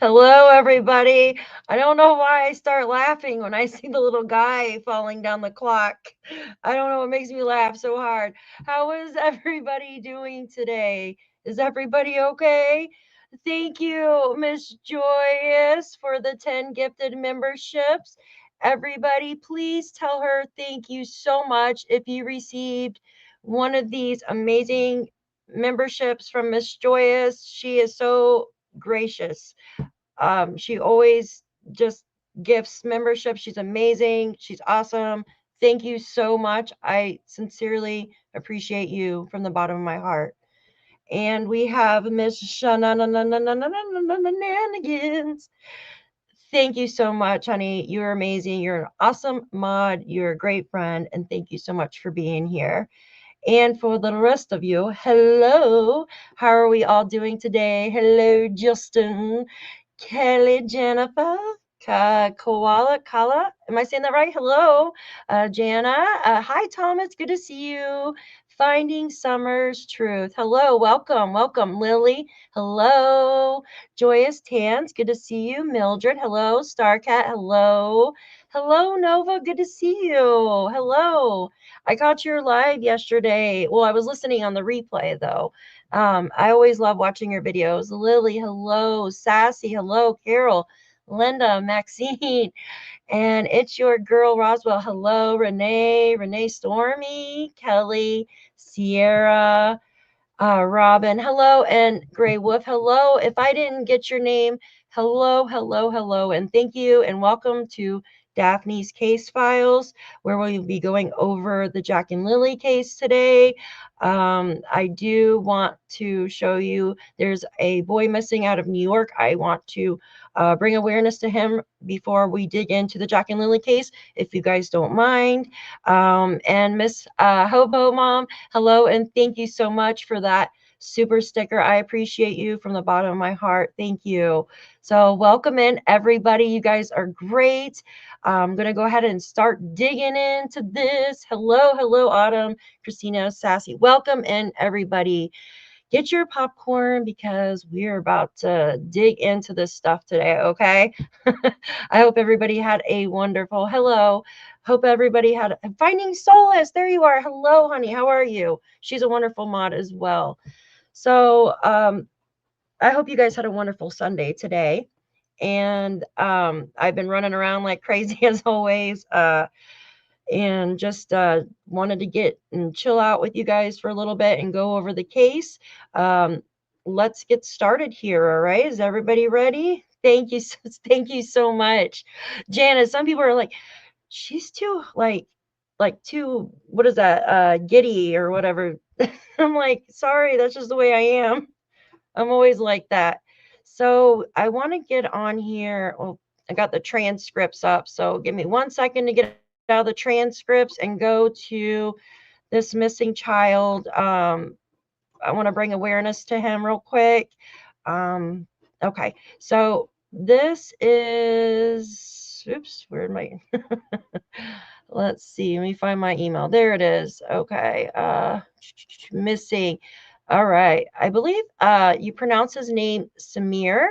Hello, everybody. I don't know why I start laughing when I see the little guy falling down the clock. I don't know what makes me laugh so hard. How is everybody doing today? Is everybody okay? Thank you, Miss Joyous, for the 10 gifted memberships. Everybody, please tell her thank you so much if you received one of these amazing memberships from Miss Joyous. She is so gracious. She always just gifts membership. She's amazing. She's awesome. Thank you so much. I sincerely appreciate you from the bottom of my heart. And we have Miss Shenanigans. Thank you so much, honey. You're amazing. You're an awesome mod. You're a great friend. And thank you so much for being here. And for the rest of you, hello. How are we all doing today? Hello, Justin. Kelly, Jennifer, Koala, Kala. Am I saying that right? Hello, Jana. Hi, Thomas. Good to see you. Finding Summer's Truth. Hello, welcome, welcome, Lily. Hello, Joyous Tans. Good to see you, Mildred. Hello, Starcat. Hello, hello, Nova. Good to see you. Hello. I caught your live yesterday. Well, I was listening on the replay though. I always love watching your videos. Lily, hello. Sassy, hello. Carol, Linda, Maxine, and it's your girl Roswell. Hello, Renee Stormy, Kelly, Sierra, Robin, hello, and Gray Wolf, hello. If I didn't get your name, hello, and thank you, and welcome to Daphne's Case Files, where we'll be going over the Jack and Lilly case today. I do want to show you there's a boy missing out of New York. I want to bring awareness to him before we dig into the Jack and Lilly case, if you guys don't mind. And Miss Hobo Mom, hello, and thank you so much for that super sticker. I appreciate you from the bottom of my heart. Thank you. So welcome in, everybody. You guys are great. I'm going to go ahead and start digging into this. Hello, Autumn, Christina, Sassy. Welcome in, everybody. Get your popcorn because we're about to dig into this stuff today, okay? I hope everybody had a wonderful hello. Hope everybody had finding solace. There you are. Hello, honey. How are you? She's a wonderful mod as well. So I hope you guys had a wonderful Sunday today. And I've been running around like crazy as always. And just wanted to get and chill out with you guys for a little bit and go over the case. Let's get started here. All right. Is everybody ready? Thank you. Thank you so much. Janice, some people are like, she's too too, what is that? Giddy or whatever. I'm like, sorry, that's just the way I am. I'm always like that. So I want to get on here. Well, I got the transcripts up. So give me 1 second to get out of the transcripts and go to this missing child. I want to bring awareness to him real quick. Okay. So this is, oops, where am I? Let's see. Let me find my email. There it is. Okay. Missing. All right. I believe you pronounce his name Samir.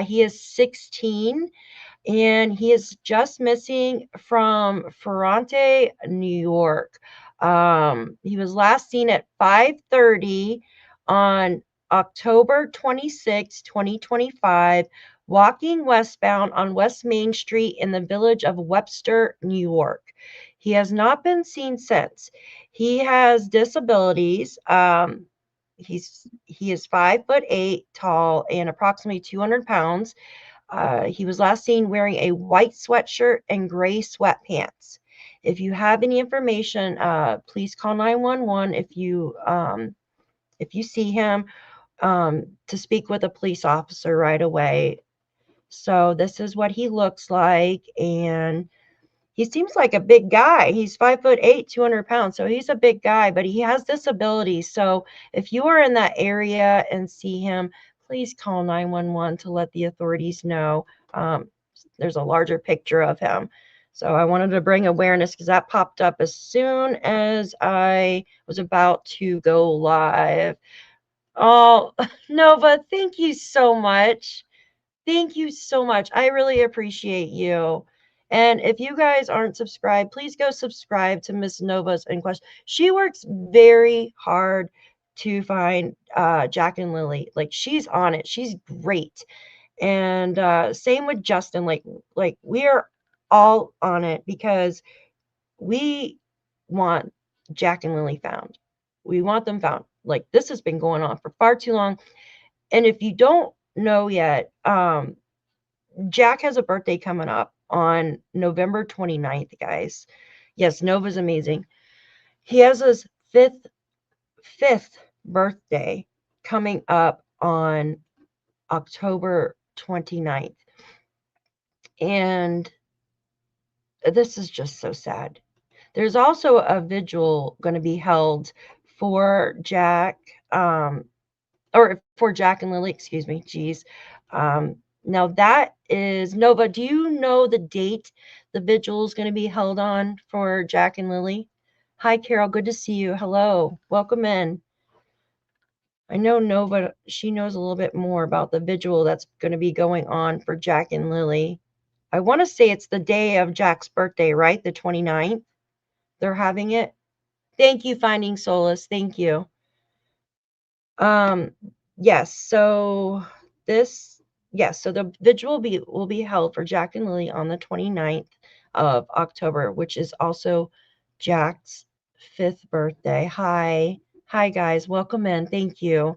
He is 16 and he is just missing from Ferrante, New York. He was last seen at 5:30 on October 26, 2025, walking westbound on West Main Street in the village of Webster, New York. He has not been seen since. He has disabilities. He is 5'8" tall and approximately 200 pounds. He was last seen wearing a white sweatshirt and gray sweatpants. If you have any information, please call 911 if you see him, to speak with a police officer right away. So this is what he looks like, and he seems like a big guy. He's 5'8", 200 pounds. So he's a big guy, but he has disabilities. So if you are in that area and see him, please call 911 to let the authorities know. There's a larger picture of him. So I wanted to bring awareness because that popped up as soon as I was about to go live. Oh, Nova, thank you so much. Thank you so much. I really appreciate you. And if you guys aren't subscribed, please go subscribe to Miss Nova's Inquest. She works very hard to find Jack and Lilly. Like, she's on it. She's great. And same with Justin. Like we are all on it because we want Jack and Lilly found. We want them found. Like, this has been going on for far too long. And if you don't know yet, Jack has a birthday coming up on November 29th, guys. Yes, Nova's amazing. He has his fifth birthday coming up on October 29th. And this is just so sad. There's also a vigil going to be held for Jack, or for Jack and Lilly, excuse me. Geez. Now that is, Nova, do you know the date the vigil is going to be held on for Jack and Lilly? Hi, Carol. Good to see you. Hello. Welcome in. I know Nova, she knows a little bit more about the vigil that's going to be going on for Jack and Lilly. I want to say it's the day of Jack's birthday, right? The 29th. They're having it. Thank you, Finding Solace. Thank you. Yes, so the vigil will be held for Jack and Lilly on the 29th of October, which is also Jack's 5th birthday. Hi guys, welcome in. Thank you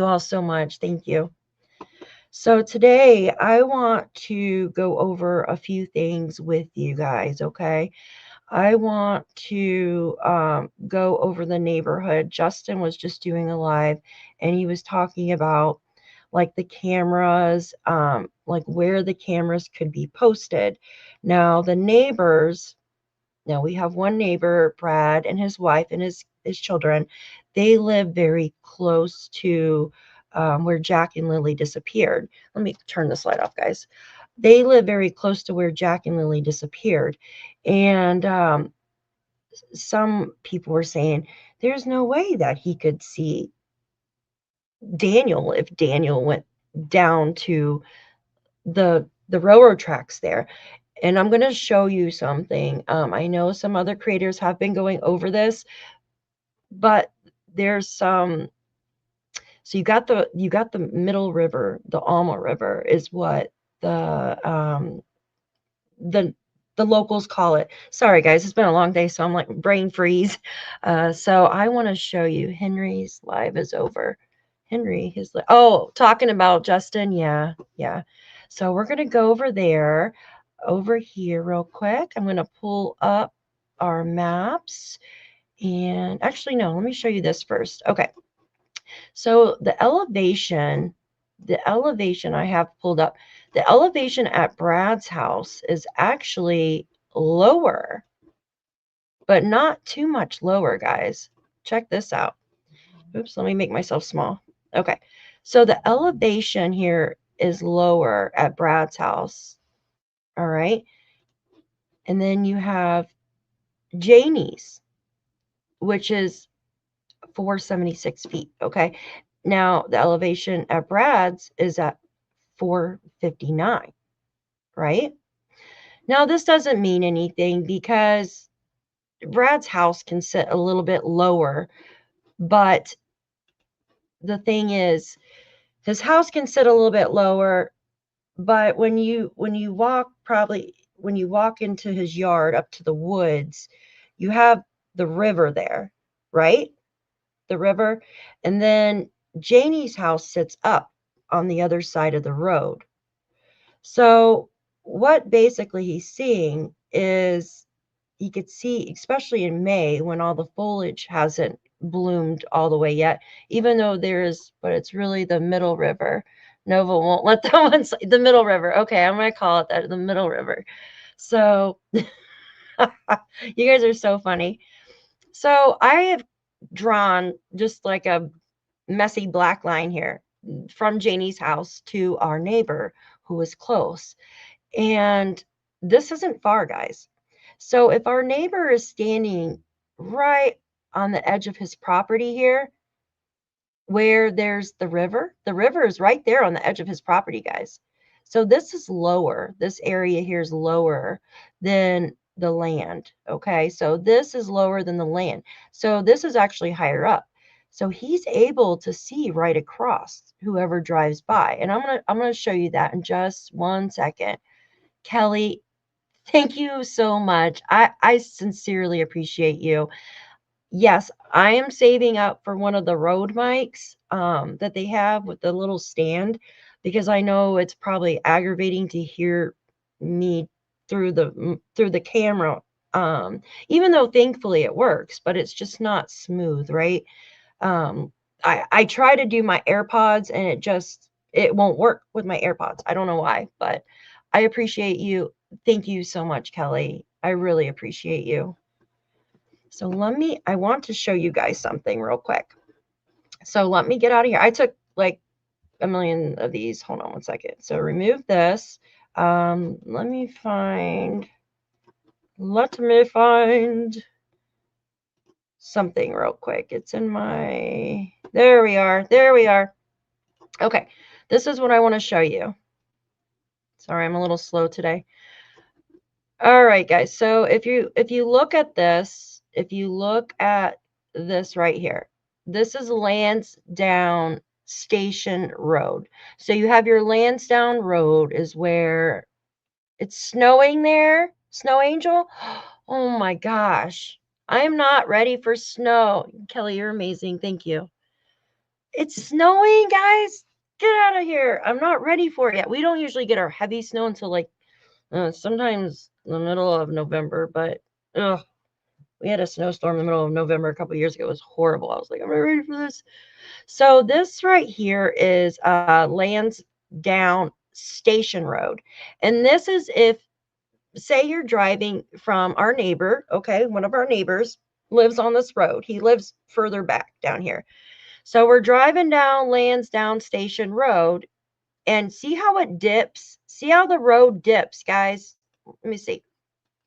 all so much. Thank you. So today I want to go over a few things with you guys. Okay, I want to go over the neighborhood. Justin was just doing a live and he was talking about like the cameras, like where the cameras could be posted. Now the neighbors, now we have one neighbor, Brad, and his wife and his children. They live very close to where Jack and Lilly disappeared. Let me turn this light off, guys. They live very close to where Jack and Lilly disappeared. And some people were saying there's no way that he could see Daniel if Daniel went down to the railroad tracks there. And I'm going to show you something. I know some other creators have been going over this, but there's some. So you got the Middle River, the Alma River is what the locals call it. Sorry guys, it's been a long day, so I'm like brain freeze. So I want to show you. Henry's live is over. Henry, talking about Justin. Yeah. So we're gonna go over there, over here real quick. I'm gonna pull up our maps, and actually no, let me show you this first. Okay. So the elevation I have pulled up, the elevation at Brad's house is actually lower, but not too much lower, guys. Check this out. Oops, let me make myself small. Okay, so the elevation here is lower at Brad's house. All right. And then you have Janie's, which is 476 feet. Okay. Now the elevation at Brad's is at 459, right? Now this doesn't mean anything because Brad's house can sit a little bit lower, but the thing is his house can sit a little bit lower, but when you walk into his yard up to the woods, you have the river there, right? The river. And then Janie's house sits up on the other side of the road. So what basically he's seeing is he could see, especially in May when all the foliage hasn't bloomed all the way yet, even though but it's really the Middle River. Nova won't let that one say the Middle River. Okay, I'm going to call it that, the Middle River. So you guys are so funny. So I have drawn just like a messy black line here from Janie's house to our neighbor who is close. And this isn't far, guys. So if our neighbor is standing right on the edge of his property here, where there's the river is right there on the edge of his property, guys. So this is lower. This area here is lower than the land. Okay, so this is lower than the land. So this is actually higher up. So he's able to see right across whoever drives by. And I'm gonna show you that in just 1 second. Kelly, thank you so much. I sincerely appreciate you. Yes, I am saving up for one of the Rode mics that they have with the little stand, because I know it's probably aggravating to hear me through the camera. Even though thankfully it works, but it's just not smooth, right? I try to do my AirPods and it won't work with my AirPods. I don't know why, but I appreciate you. Thank you so much, Kelly. I really appreciate you. So I want to show you guys something real quick. So let me get out of here. I took like a million of these. Hold on 1 second. So remove this. Let me find something real quick. It's in my, there we are. Okay. This is what I want to show you. Sorry, I'm a little slow today. All right, guys. So if you look at this, right here, this is Landsdowne Station Road. So you have your Landsdowne Road is where it's snowing there. Snow Angel. Oh my gosh. I am not ready for snow. Kelly, you're amazing. Thank you. It's snowing, guys. Get out of here. I'm not ready for it yet. We don't usually get our heavy snow until like sometimes in the middle of November, but we had a snowstorm in the middle of November a couple of years ago. It was horrible. I was like, I'm not ready for this. So this right here is Landsdowne Station Road. And this is if, say you're driving from our neighbor, okay, one of our neighbors lives on this road. He lives further back down here. So we're driving down Landsdowne Station Road, and see how it dips? See how the road dips, guys? Let me see.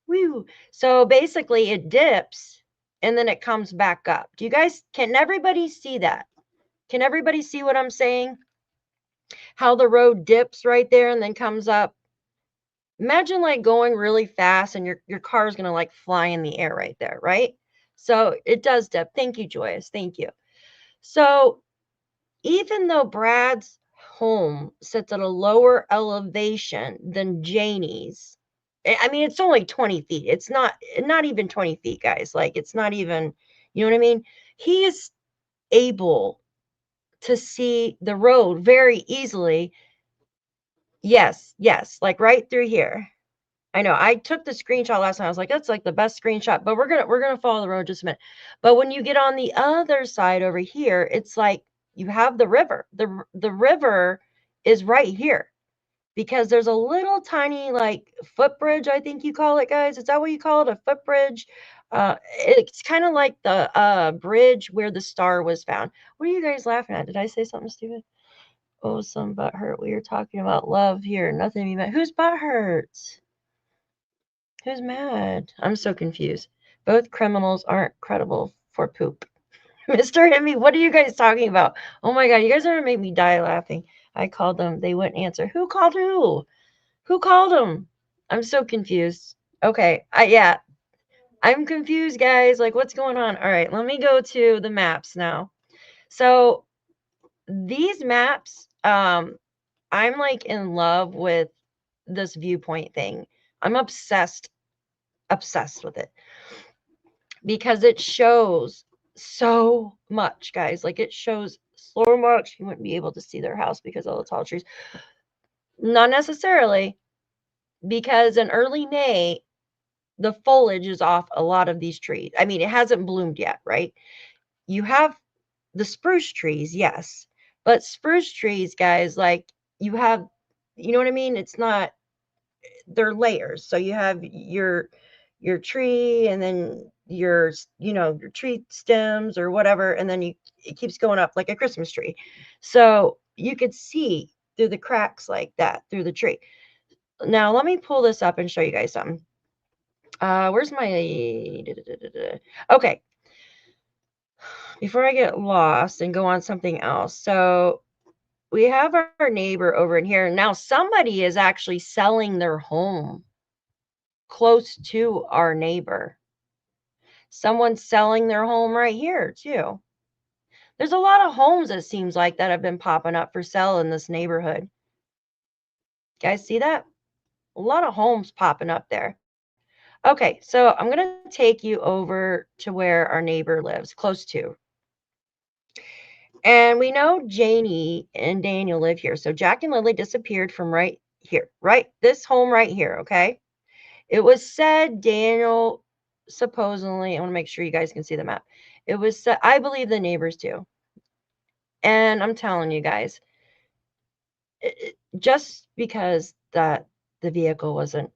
Woo. So basically it dips and then it comes back up. Can everybody see that? Can everybody see what I'm saying? How the road dips right there and then comes up. Imagine like going really fast and your car is going to like fly in the air right there, right? So it does dip. Thank you, Joyous. Thank you. So even though Brad's home sits at a lower elevation than Janie's, I mean, it's only 20 feet. It's not even 20 feet, guys. Like, it's not even, you know what I mean? He is able to see the road very easily. Yes, like right through here. I know. I took the screenshot last time. I was like, that's like the best screenshot, but we're gonna follow the road just a minute. But when you get on the other side over here, it's like you have the river. The river is right here, because there's a little tiny like footbridge, I think you call it, guys. Is that what you call it? A footbridge? It's kind of like the bridge where the star was found. What are you guys laughing at? Did I say something stupid? Oh, some butt hurt. We were talking about love here. Nothing be mad. Whose butt hurts? Who's mad? I'm so confused. Both criminals aren't credible for poop. Mr. Hemi, what are you guys talking about? Oh my God, you guys are gonna make me die laughing. I called them. They wouldn't answer. Who called who? Who called them? I'm so confused. Okay. Yeah. I'm confused, guys. Like, what's going on? All right. Let me go to the maps now. So these maps, I'm like in love with this viewpoint thing. I'm obsessed with it, because it shows so much, guys. Like, it shows so much. You wouldn't be able to see their house because of the tall trees. Not necessarily, because in early May, the foliage is off a lot of these trees. I mean, it hasn't bloomed yet, right? You have the spruce trees, yes. But spruce trees, guys, like, you have, you know what I mean? It's not, they're layers. So you have your tree, and then your tree stems or whatever, and then it keeps going up like a Christmas tree. So you could see through the cracks like that through the tree. Now let me pull this up and show you guys something. Where's my okay, before I get lost and go on something else. So we have our neighbor over in here. Now somebody is actually selling their home close to our neighbor. Someone's selling their home right here too. There's a lot of homes, it seems like, that have been popping up for sale in this neighborhood. Guys, see that? A lot of homes popping up there. Okay, so I'm going to take you over to where our neighbor lives, close to. And we know Janie and Daniel live here. So Jack and Lilly disappeared from right here, right? This home right here, okay? It was said Daniel supposedly, I want to make sure you guys can see the map. It was said, I believe the neighbors do. And I'm telling you guys, just because that the vehicle wasn't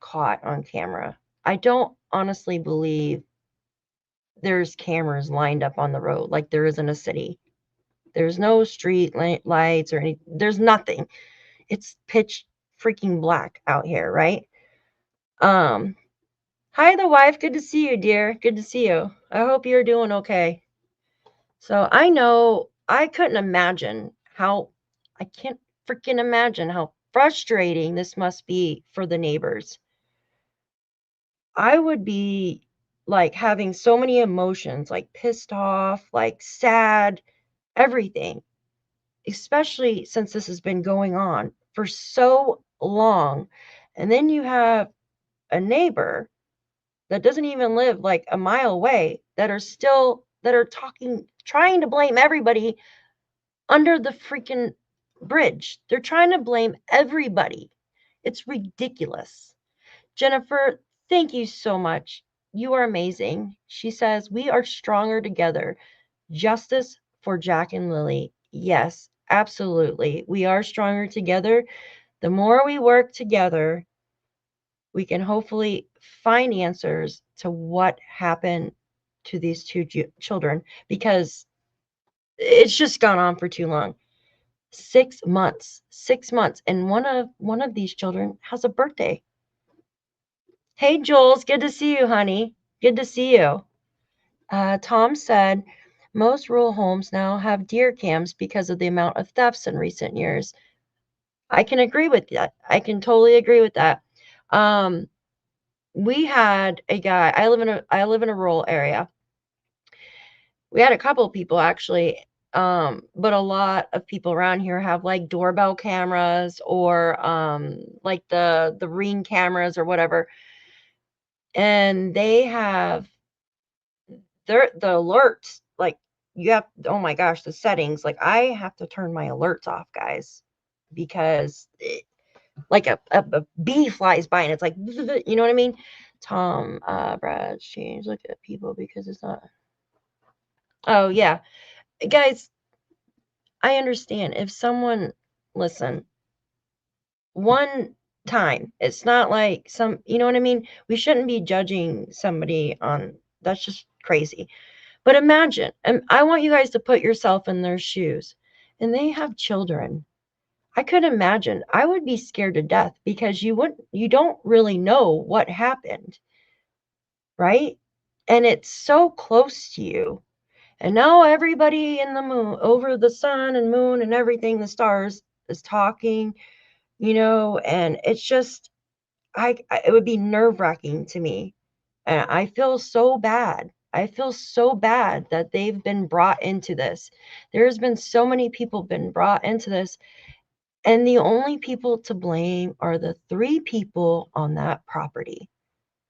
caught on camera, I don't honestly believe there's cameras lined up on the road like there is in a city. There's no street lights or any, there's nothing. It's pitch freaking black out here, right? Hi, the wife. Good to see you, dear. Good to see you. I hope you're doing okay. So I know I couldn't imagine how, I can't freaking imagine how frustrating this must be for the neighbors. I would be like having so many emotions, like pissed off, like sad, everything, especially since this has been going on for so long. And then you have a neighbor that doesn't even live like a mile away that are talking, trying to blame everybody under the freaking bridge. They're trying to blame everybody. It's ridiculous. Jennifer, thank you so much. You are amazing. She says, we are stronger together. Justice for Jack and Lilly. Yes, absolutely. We are stronger together. The more we work together, we can hopefully find answers to what happened to these two children, because it's just gone on for too long. 6 months, 6 months. And one of these children has a birthday. Hey, Jules, good to see you, honey. Good to see you. Tom said, most rural homes now have deer cams because of the amount of thefts in recent years. I can agree with that. I can totally agree with that. We had a guy, I live in a rural area. We had a couple of people actually, but a lot of people around here have like doorbell cameras or like the Ring cameras or whatever. And they have the alerts, like you have, oh my gosh, the settings, like I have to turn my alerts off, guys, because like a bee flies by and it's like, you know what I mean? Tom, Brad, change, look at people because it's not. Oh yeah, guys, I understand if someone, listen, one time, it's not like some, you know what I mean? We shouldn't be judging somebody on, that's just crazy. But imagine, and I want you guys to put yourself in their shoes, and they have children. I could imagine. I would be scared to death because you don't really know what happened, right? And it's so close to you. And now everybody in the moon, over the sun and moon and everything, the stars, is talking, you know, and it's just, it would be nerve-wracking to me. And I feel so bad. I feel so bad that they've been brought into this. There's been so many people been brought into this, and the only people to blame are the 3 people on that property.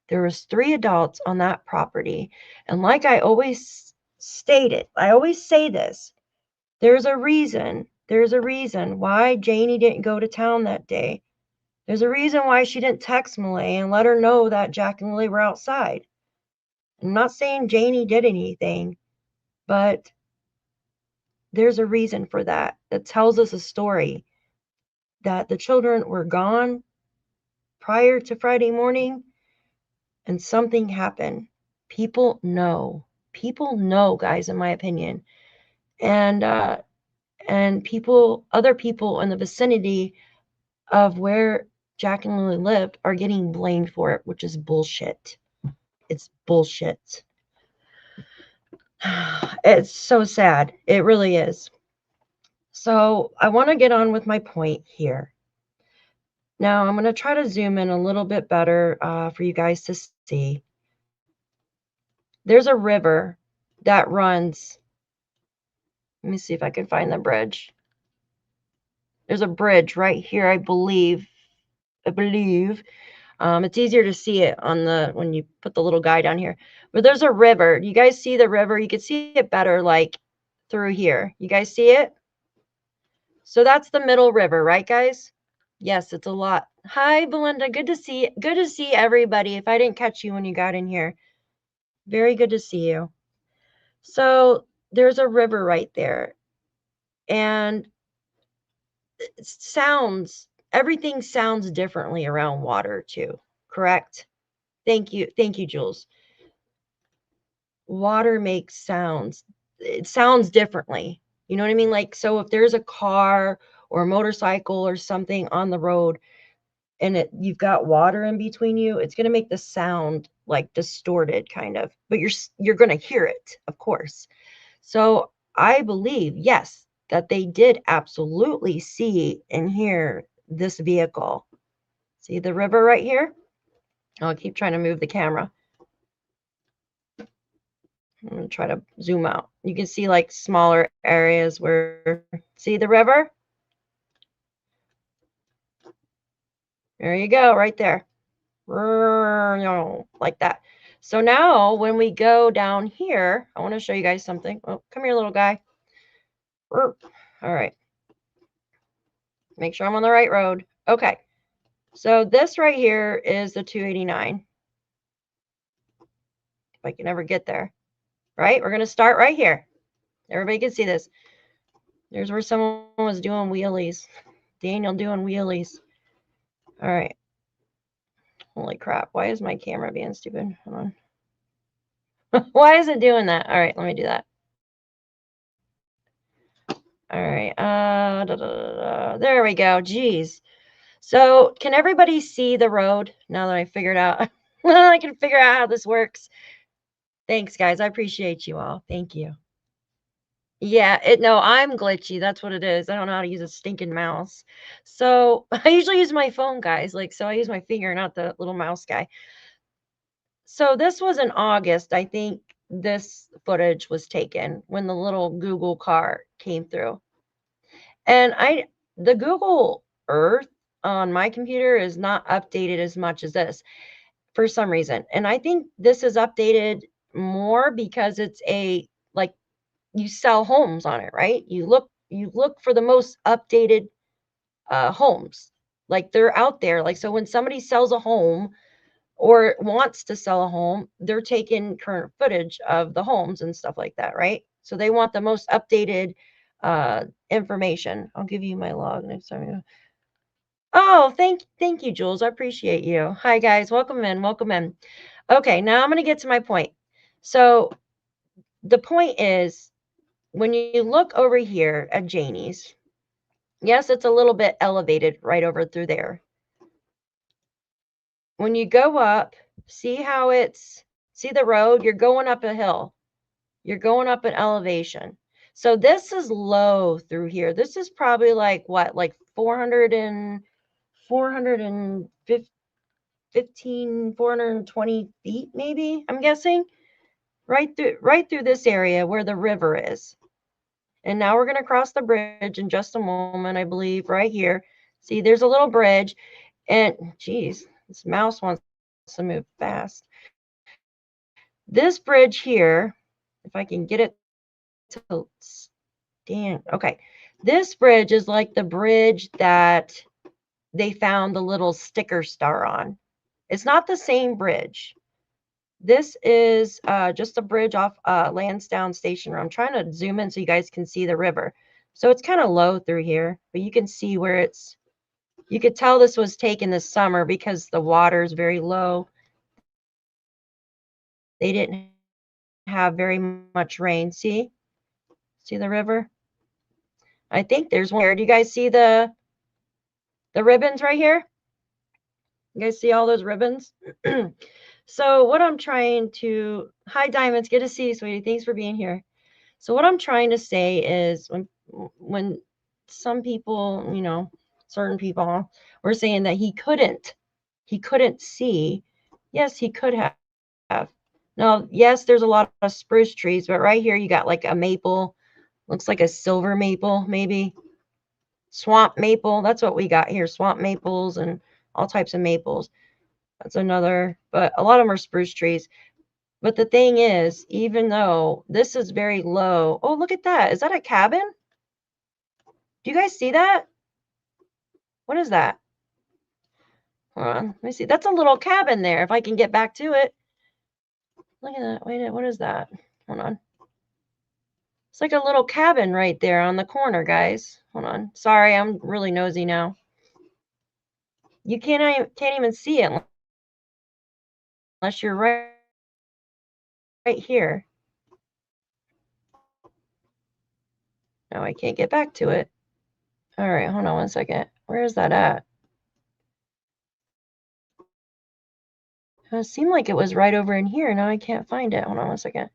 There was 3 adults on that property. And like I always stated, I always say this, there's a reason. There's a reason why Janie didn't go to town that day. There's a reason why she didn't text Malay and let her know that Jack and Lily were outside. I'm not saying Janie did anything, but there's a reason for that. That tells us a story that the children were gone prior to Friday morning and something happened. People know, guys, in my opinion. And other people in the vicinity of where Jack and Lily lived are getting blamed for it, which is bullshit. It's bullshit. It's so sad. It really is. So I want to get on with my point here. Now I'm going to try to zoom in a little bit better for you guys to see. There's a river that runs. Let me see if I can find the bridge. There's a bridge right here, I believe. It's easier to see it on the when you put the little guy down here. But there's a river. You guys see the river? You can see it better like through here. You guys see it? So that's the middle river, right, guys? Yes, it's a lot. Hi, Belinda. Good to see everybody. If I didn't catch you when you got in here, very good to see you. So there's a river right there, and everything sounds differently around water too. Correct? Thank you, Jules. Water makes sounds. It sounds differently. You know what I mean? Like, so if there's a car or a motorcycle or something on the road, and you've got water in between you, it's going to make the sound like distorted kind of, but you're going to hear it, of course. So I believe, yes, that they did absolutely see and hear this vehicle. See the river right here? I'll keep trying to move the camera. I'm going to try to zoom out. You can see like smaller areas where, see the river? There you go, right there. Like that. So now when we go down here, I want to show you guys something. Oh, come here, little guy. All right. Make sure I'm on the right road. Okay. So this right here is the 289. If I can ever get there. Right? We're going to start right here. Everybody can see this. There's where someone was doing wheelies. Daniel doing wheelies. All right. Holy crap. Why is my camera being stupid? Hold on. Why is it doing that? All right, let me do that. All right. There we go. Jeez. So can everybody see the road now that I figured out? I can figure out how this works. Thanks, guys. I appreciate you all. Thank you. Yeah, no, I'm glitchy. That's what it is. I don't know how to use a stinking mouse. So I usually use my phone, guys. Like, so I use my finger, not the little mouse guy. So this was in August. I think this footage was taken when the little Google car came through. And the Google Earth on my computer is not updated as much as this for some reason. And I think this is updated more because it's like you sell homes on it, right? You look for the most updated homes. Like they're out there. Like, so when somebody sells a home or wants to sell a home, they're taking current footage of the homes and stuff like that, right? So they want the most updated information. I'll give you my log next time. Oh, thank you, Jules. I appreciate you. Hi, guys. Welcome in. Okay, now I'm going to get to my point. So the point is, when you look over here at Janie's, yes, it's a little bit elevated right over through there. When you go up, see the road? You're going up a hill. You're going up an elevation. So this is low through here. This is probably like what? Like 420 feet maybe, I'm guessing. Right through this area where the river is. And now we're going to cross the bridge in just a moment, I believe, right here. See, there's a little bridge. And, geez, this mouse wants to move fast. This bridge here, if I can get it to stand. Okay. This bridge is like the bridge that they found the little sticker star on. It's not the same bridge. This is just a bridge off Landsdowne Station. I'm trying to zoom in so you guys can see the river. So it's kind of low through here, but you can see where you could tell this was taken this summer because the water is very low. They didn't have very much rain. See the river? I think there's one here. Do you guys see the ribbons right here? You guys see all those ribbons? So what I'm trying to, hi Diamonds, good to see you, sweetie. Thanks for being here. So what I'm trying to say is when some people, you know, certain people were saying that he couldn't see. Yes, he could have. Now, yes, there's a lot of spruce trees, but right here you got like a maple. Looks like a silver maple, maybe. Swamp maple. That's what we got here. Swamp maples and all types of maples. That's another, but a lot of them are spruce trees. But the thing is, even though this is very low. Oh, look at that. Is that a cabin? Do you guys see that? What is that? Hold on. Let me see. That's a little cabin there. If I can get back to it. Look at that. Wait, what is that? Hold on. It's like a little cabin right there on the corner, guys. Hold on. Sorry, I'm really nosy now. You can't even see it unless you're right here. No, I can't get back to it. All right, hold on one second. Where is that at? It seemed like it was right over in here. Now I can't find it. Hold on one second.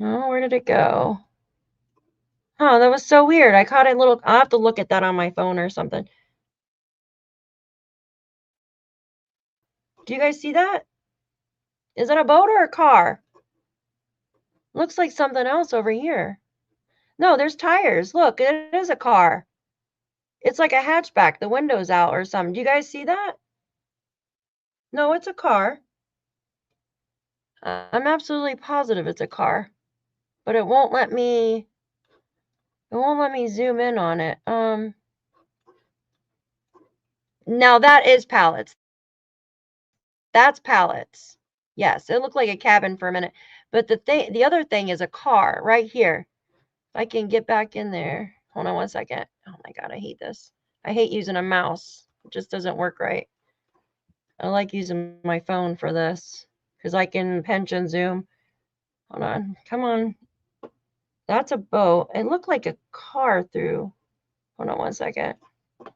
Oh, where did it go? Oh, that was so weird. I caught a little. I'll have to look at that on my phone or something. Do you guys see that? Is that a boat or a car? Looks like something else over here. No, there's tires. Look, it is a car. It's like a hatchback. The window's out or something. Do you guys see that? No, it's a car. I'm absolutely positive it's a car. But it won't let me zoom in on it. Now that is pallets. That's pallets. Yes, it looked like a cabin for a minute. But the other thing is a car right here. If I can get back in there. Hold on one second. Oh my God, I hate this. I hate using a mouse. It just doesn't work right. I like using my phone for this because I can pinch and zoom. Hold on. Come on. That's a boat. It looked like a car through. Hold on one second. I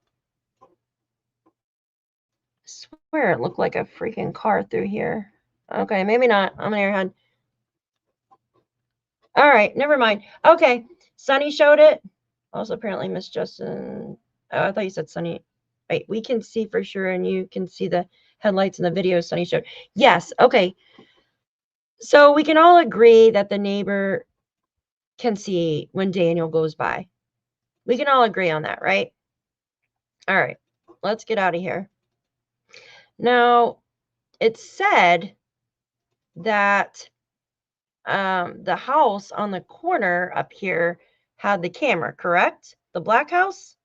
swear it looked like a freaking car through here. Okay, maybe not. I'm an airhead. All right, never mind. Okay, Sunny showed it. Also, apparently, Miss Justin. Oh, I thought you said Sunny. Wait, we can see for sure, and you can see the headlights in the video Sunny showed. Yes, okay. So we can all agree that the neighbor can see when Daniel goes by. We can all agree on that, right? All right, let's get out of here. Now, it said that the house on the corner up here had the camera, correct? The black house?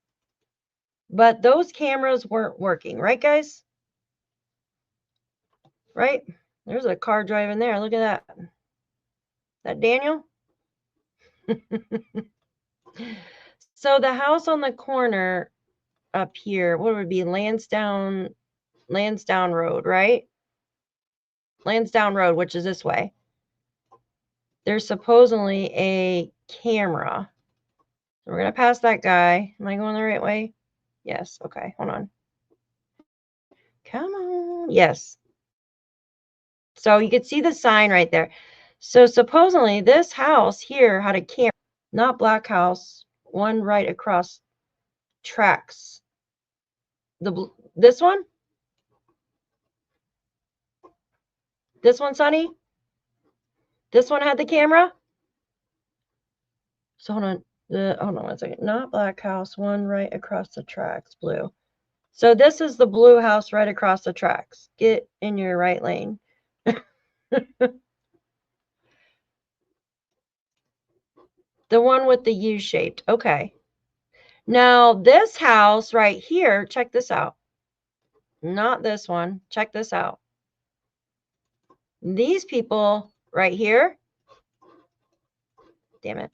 But those cameras weren't working, right, guys? Right? There's a car driving there. Look at that. Is that Daniel? So the house on the corner up here, what would it be? Landsdowne Road, right? Landsdowne Road, which is this way. There's supposedly a camera. So we're going to pass that guy. Am I going the right way? Yes. Okay. Hold on. Come on. Yes. So you can see the sign right there. So supposedly this house here had a camera, not black house, one right across tracks. This one? This one, Sonny? This one had the camera? So hold on. Hold on one second. Not black house, one right across the tracks, blue. So this is the blue house right across the tracks. Get in your right lane. The one with the U-shaped. Okay. Now this house right here, check this out. Not this one. Check this out. These people right here. Damn it.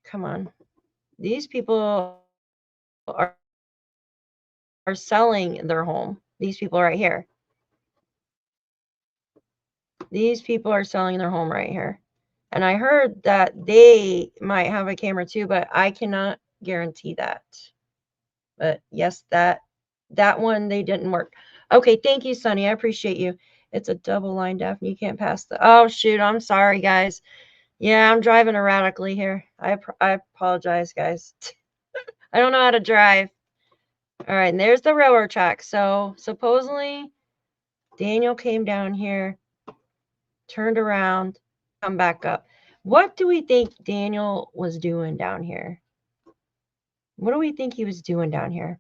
Come on. These people are selling their home. These people right here. These people are selling their home right here. And I heard that they might have a camera too, but I cannot guarantee that. But yes, that one, they didn't work. Okay, thank you, Sunny. I appreciate you. It's a double line, Daphne. You can't pass the... Oh, shoot. I'm sorry, guys. Yeah, I'm driving erratically here. I apologize, guys. I don't know how to drive. All right, and there's the railroad track. So supposedly Daniel came down here, turned around, come back up. What do we think Daniel was doing down here? What do we think he was doing down here?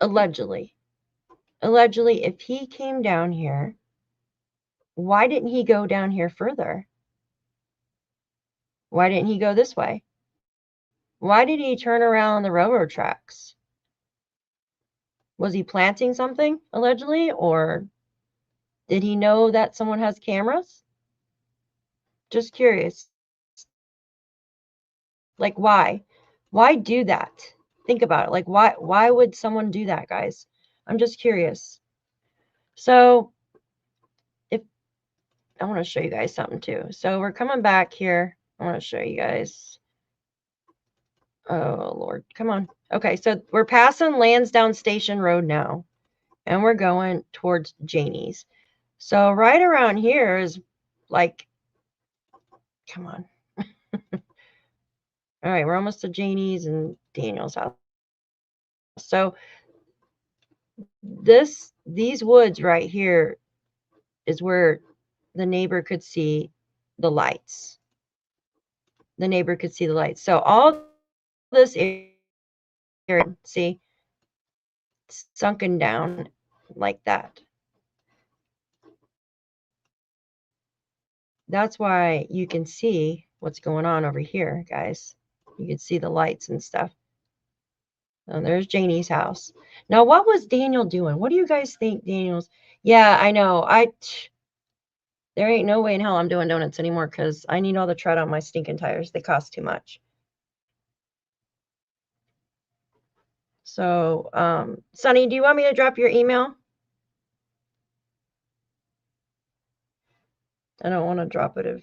Allegedly. Allegedly, if he came down here, why didn't he go down here further? Why didn't he go this way? Why did he turn around the railroad tracks? Was he planting something, allegedly, or did he know that someone has cameras? Just curious. Like, why? Why do that? Think about it. Like, why would someone do that, guys? I'm just curious. So, if I want to show you guys something too. So, we're coming back here. I want to show you guys. Oh, Lord. Come on. Okay, so we're passing Landsdowne Station Road now, and we're going towards Janie's. So, right around here is like, come on. All right, we're almost to Janie's and Daniel's house. So these woods right here is where the neighbor could see the lights. The neighbor could see the lights. So all this area, see, sunken down like that. That's why you can see what's going on over here, guys. You can see the lights and stuff. And there's Janie's house. Now, what was Daniel doing? What do you guys think Daniel's? Yeah, I know. There ain't no way in hell I'm doing donuts anymore because I need all the tread on my stinking tires. They cost too much. So, Sonny, do you want me to drop your email? I don't want to drop it if...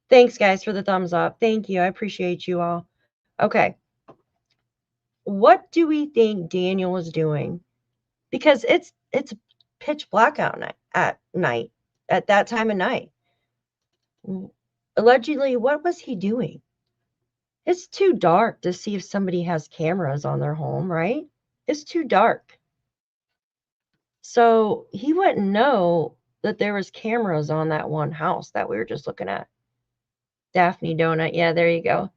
Thanks, guys, for the thumbs up. Thank you. I appreciate you all. Okay. What do we think Daniel was doing? Because it's pitch black out at night, at that time of night. Allegedly, what was he doing? It's too dark to see if somebody has cameras on their home, right? It's too dark. So he wouldn't know that there was cameras on that one house that we were just looking at. Daphne Donut. Yeah, there you go.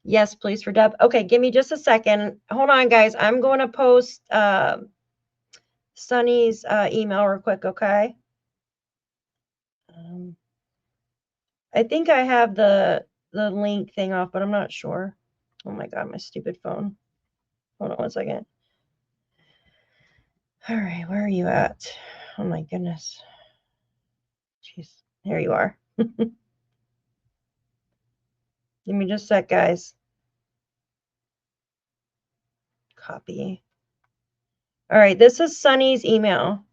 Yes, please, for Deb. Okay, give me just a second. Hold on, guys. I'm going to post Sunny's email real quick, okay? I think I have the link thing off, but I'm not sure. Oh my God, my stupid phone. Hold on one second. All right, where are you at? Oh my goodness. Jeez, here you are. Give me just a sec, guys. Copy. All right, this is Sunny's email.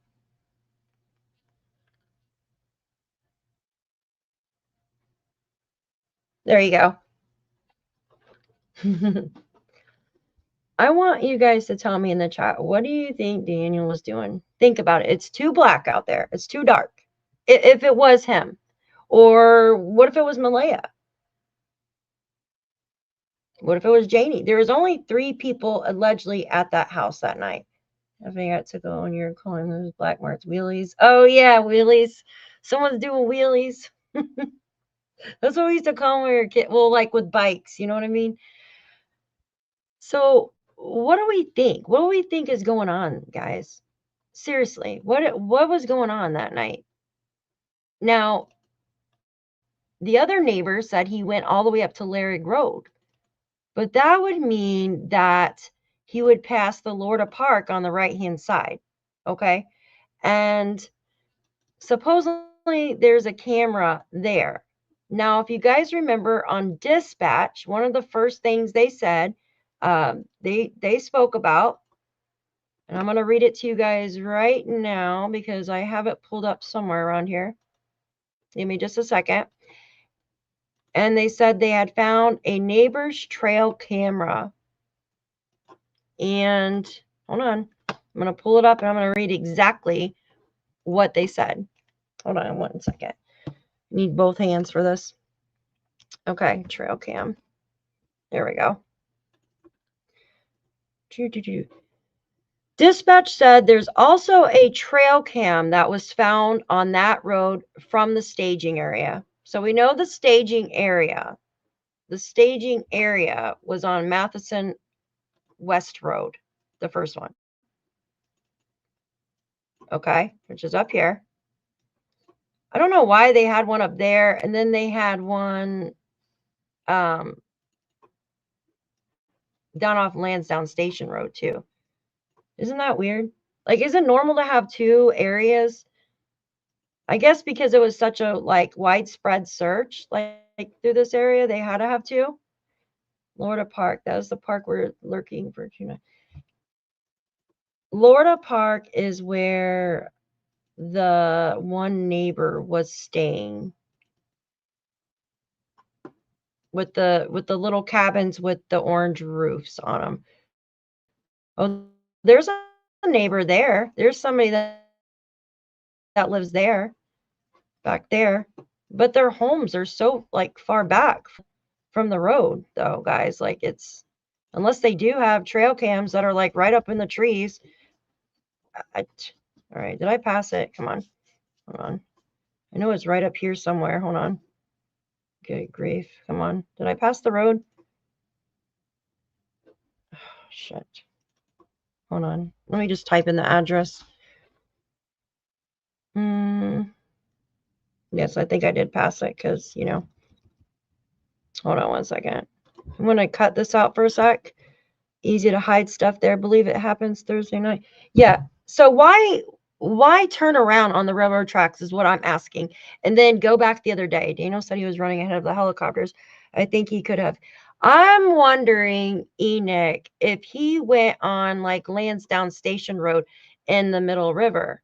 There you go. I want you guys to tell me in the chat, what do you think Daniel was doing? Think about it. It's too black out there. It's too dark. If it was him. Or what if it was Malaya? What if it was Janie? There was only 3 people allegedly at that house that night. I forgot to go and you're calling those black marks wheelies. Oh, yeah, wheelies. Someone's doing wheelies. That's what we used to call them when we were kids. Well, like with bikes, you know what I mean? So what do we think? What do we think is going on, guys? Seriously, what was going on that night? Now, the other neighbor said he went all the way up to Larrig Road, but that would mean that he would pass the Lorda Park on the right-hand side, okay? And supposedly there's a camera there. Now, if you guys remember on dispatch, one of the first things they said, they spoke about, and I'm going to read it to you guys right now because I have it pulled up somewhere around here. Give me just a second. And they said they had found a neighbor's trail camera. And hold on, I'm going to pull it up and I'm going to read exactly what they said. Hold on 1 second. Need both hands for this. Okay, trail cam. There we go. Dispatch said there's also a trail cam that was found on that road from the staging area. So we know the staging area. The staging area was on Matheson West Road, the first one. Okay, which is up here. I don't know why they had one up there, and then they had one down off Landsdowne Station Road too. Isn't that weird? Like, is it normal to have two areas? I guess because it was such a like widespread search, like through this area, they had to have two. Lorda Park, that was the park we're lurking for tuna. Lorda Park is where the one neighbor was staying with the little cabins with the orange roofs on them. Oh, there's a neighbor there. There's somebody that lives there, back there. But their homes are so like far back from the road, though, guys. Like, it's unless they do have trail cams that are like right up in the trees. All right, did I pass it? Come on, hold on. I know it's right up here somewhere. Hold on. Good grief. Come on. Did I pass the road? Oh, shit. Hold on. Let me just type in the address. Yes, I think I did pass it because, you know. Hold on 1 second. I'm going to cut this out for a sec. Easy to hide stuff there. Believe it happens Thursday night. Yeah. So why turn around on the railroad tracks is what I'm asking. And then go back the other day. Daniel said he was running ahead of the helicopters. I think he could have. I'm wondering, Enoch, if he went on like Landsdowne Station Road in the Middle River,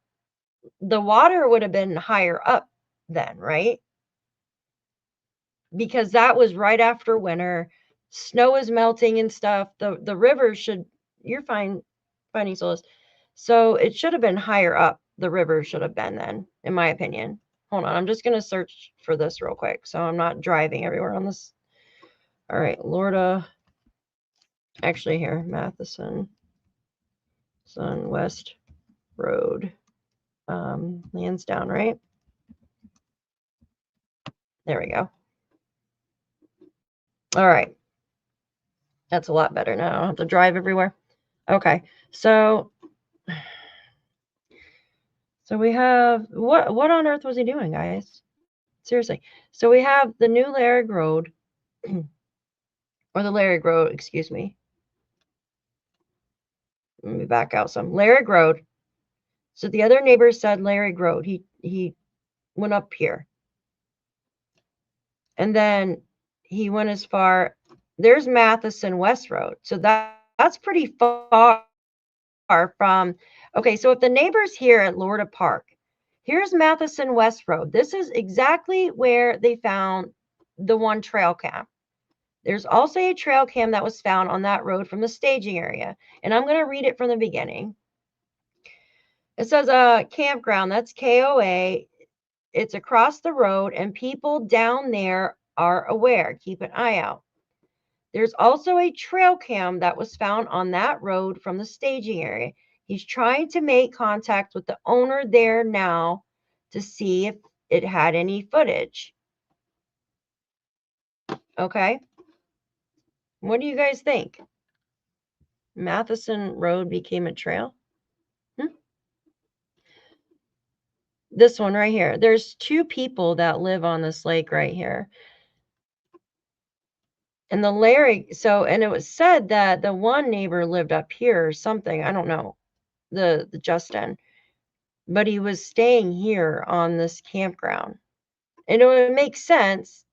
the water would have been higher up then, right? Because that was right after winter. Snow is melting and stuff. The river should, you're fine, funny souls. So it should have been higher up. The river should have been then, in my opinion. Hold on, I'm just going to search for this real quick so I'm not driving everywhere on this. All right, Lorda. Actually, here, Matheson Sun West Road. Landsdowne, right? There we go. All right. That's a lot better now. I don't have to drive everywhere. Okay, so we have, what on earth was he doing, guys? Seriously. So we have the new Larrig Road, or the Larrig Road, excuse me. Let me back out some. Larrig Road. So the other neighbor said Larrig Road. He went up here. And then he went as far, there's Matheson West Road. So that's pretty far from, okay, so if the neighbor's here at Lorda Park, here's Matheson West Road. This is exactly where they found the one trail cam. There's also a trail cam that was found on that road from the staging area. And I'm going to read it from the beginning. It says a campground, that's KOA. It's across the road and people down there are aware. Keep an eye out. There's also a trail cam that was found on that road from the staging area. He's trying to make contact with the owner there now to see if it had any footage. Okay. What do you guys think? Matheson Road became a trail? This one right here. There's two people that live on this lake right here. And the Larrig, so, and it was said that the one neighbor lived up here or something. I don't know, the Justin. But he was staying here on this campground. And it would make sense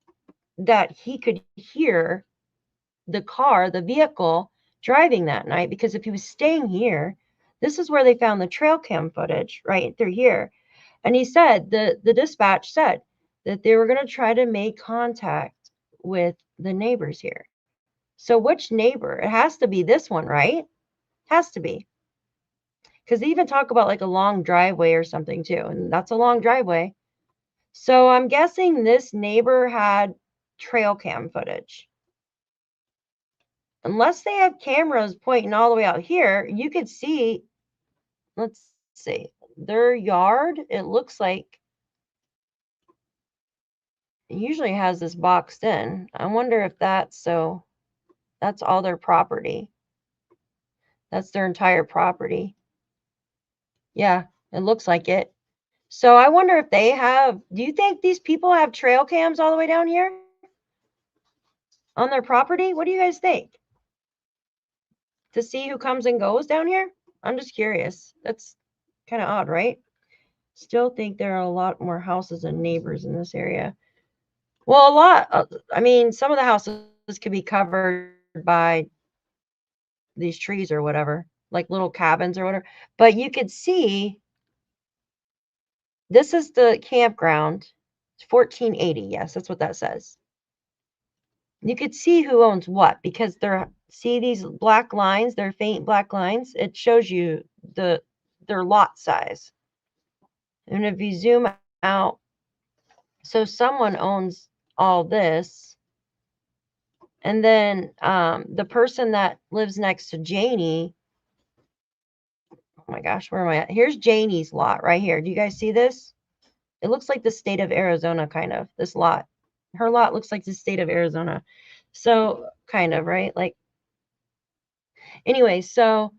that he could hear the car, the vehicle, driving that night, because if he was staying here, this is where they found the trail cam footage, right through here. And he said, the dispatch said that they were going to try to make contact with the neighbors here. So which neighbor? It has to be this one, right? Has to be. Because they even talk about like a long driveway or something too. And that's a long driveway. So I'm guessing this neighbor had trail cam footage. Unless they have cameras pointing all the way out here, you could see, let's see, their yard, it looks like it usually has this boxed in. I wonder if that's all their property. That's their entire property. Yeah, it looks like it. So I wonder if they have, do you think these people have trail cams all the way down here on their property? What do you guys think? To see who comes and goes down here? I'm just curious. That's kind of odd, right? Still think there are a lot more houses and neighbors in this area. Well, a lot. I mean, some of the houses could be covered by these trees or whatever, like little cabins or whatever. But you could see this is the campground. It's 1480. Yes, that's what that says. You could see who owns what because see these black lines, they're faint black lines. It shows you their lot size. And if you zoom out, so someone owns all this. And then the person that lives next to Janie, oh my gosh, where am I at? Here's Janie's lot right here. Do you guys see this? It looks like the state of Arizona, kind of, this lot. Her lot looks like the state of Arizona. So, kind of, right? Like, anyway, so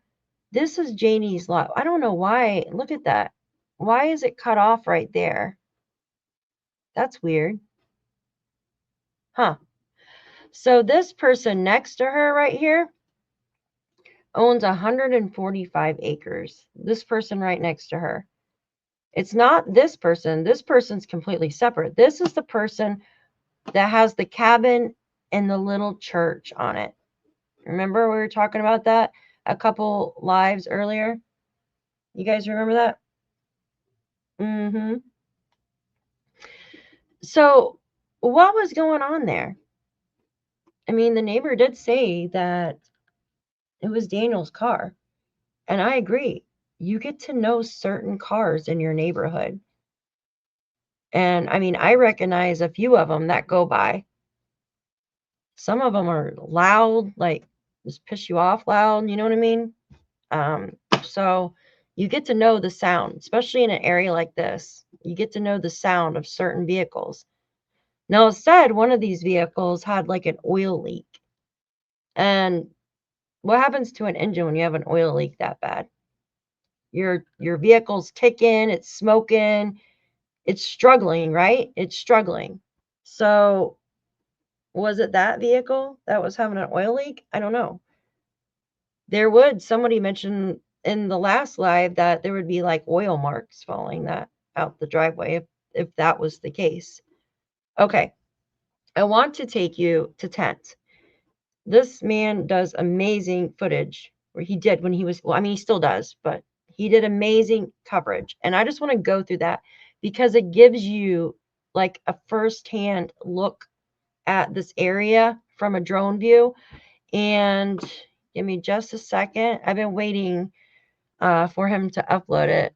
this is Janie's lot. I don't know why. Look at that. Why is it cut off right there? That's weird. Huh. So this person next to her right here owns 145 acres. This person right next to her. It's not this person. This person's completely separate. This is the person that has the cabin and the little church on it. Remember we were talking about that a couple lives earlier? You guys remember that? Mm-hmm. So what was going on there? I mean, the neighbor did say that it was Daniel's car. And I agree. You get to know certain cars in your neighborhood. And I mean, I recognize a few of them that go by. Some of them are loud, like just piss you off loud, you know what I mean? So you get to know the sound, especially in an area like this. You get to know the sound of certain vehicles. Now, it said one of these vehicles had like an oil leak. And what happens to an engine when you have an oil leak that bad? Your vehicle's ticking, it's smoking, it's struggling, right? It's struggling. So was it that vehicle that was having an oil leak? I don't know. Somebody mentioned in the last live that there would be like oil marks falling that out the driveway if that was the case. Okay. I want to take you to tent. This man does amazing footage, or he did when he was, well, I mean, he still does, but he did amazing coverage. And I just want to go through that because it gives you like a firsthand look at this area from a drone view. And give me just a second. I've been waiting for him to upload it.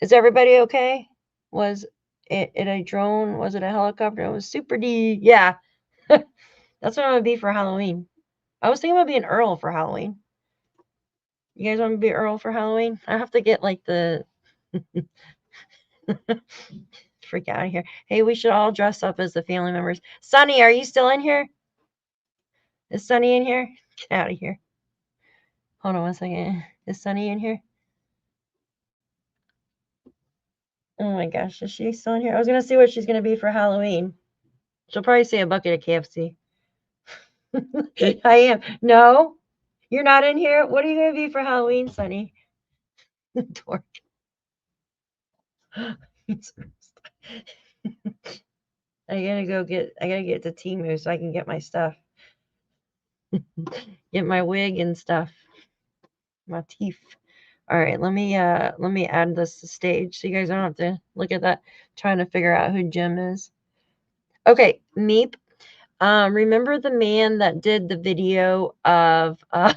Is everybody okay? Was it a drone? Was it a helicopter? It was Super D. Yeah. That's what I'm going to be for Halloween. I was thinking about being Earl for Halloween. You guys want me to be Earl for Halloween? I have to get like the freak out of here. Hey, we should all dress up as the family members. Sunny, are you still in here? Is Sunny in here? Get out of here. Hold on one second. Is Sunny in here? Oh my gosh, is she still in here? I was going to see what she's going to be for Halloween. She'll probably say a bucket of KFC. I am. No, you're not in here. What are you going to be for Halloween, Sunny? Dork. I gotta get to Temu so I can get my stuff. Get my wig and stuff. My teeth. All right, let me add this to stage so you guys don't have to look at that trying to figure out who Jim is. Okay, Meep. Remember the man that did the video of oh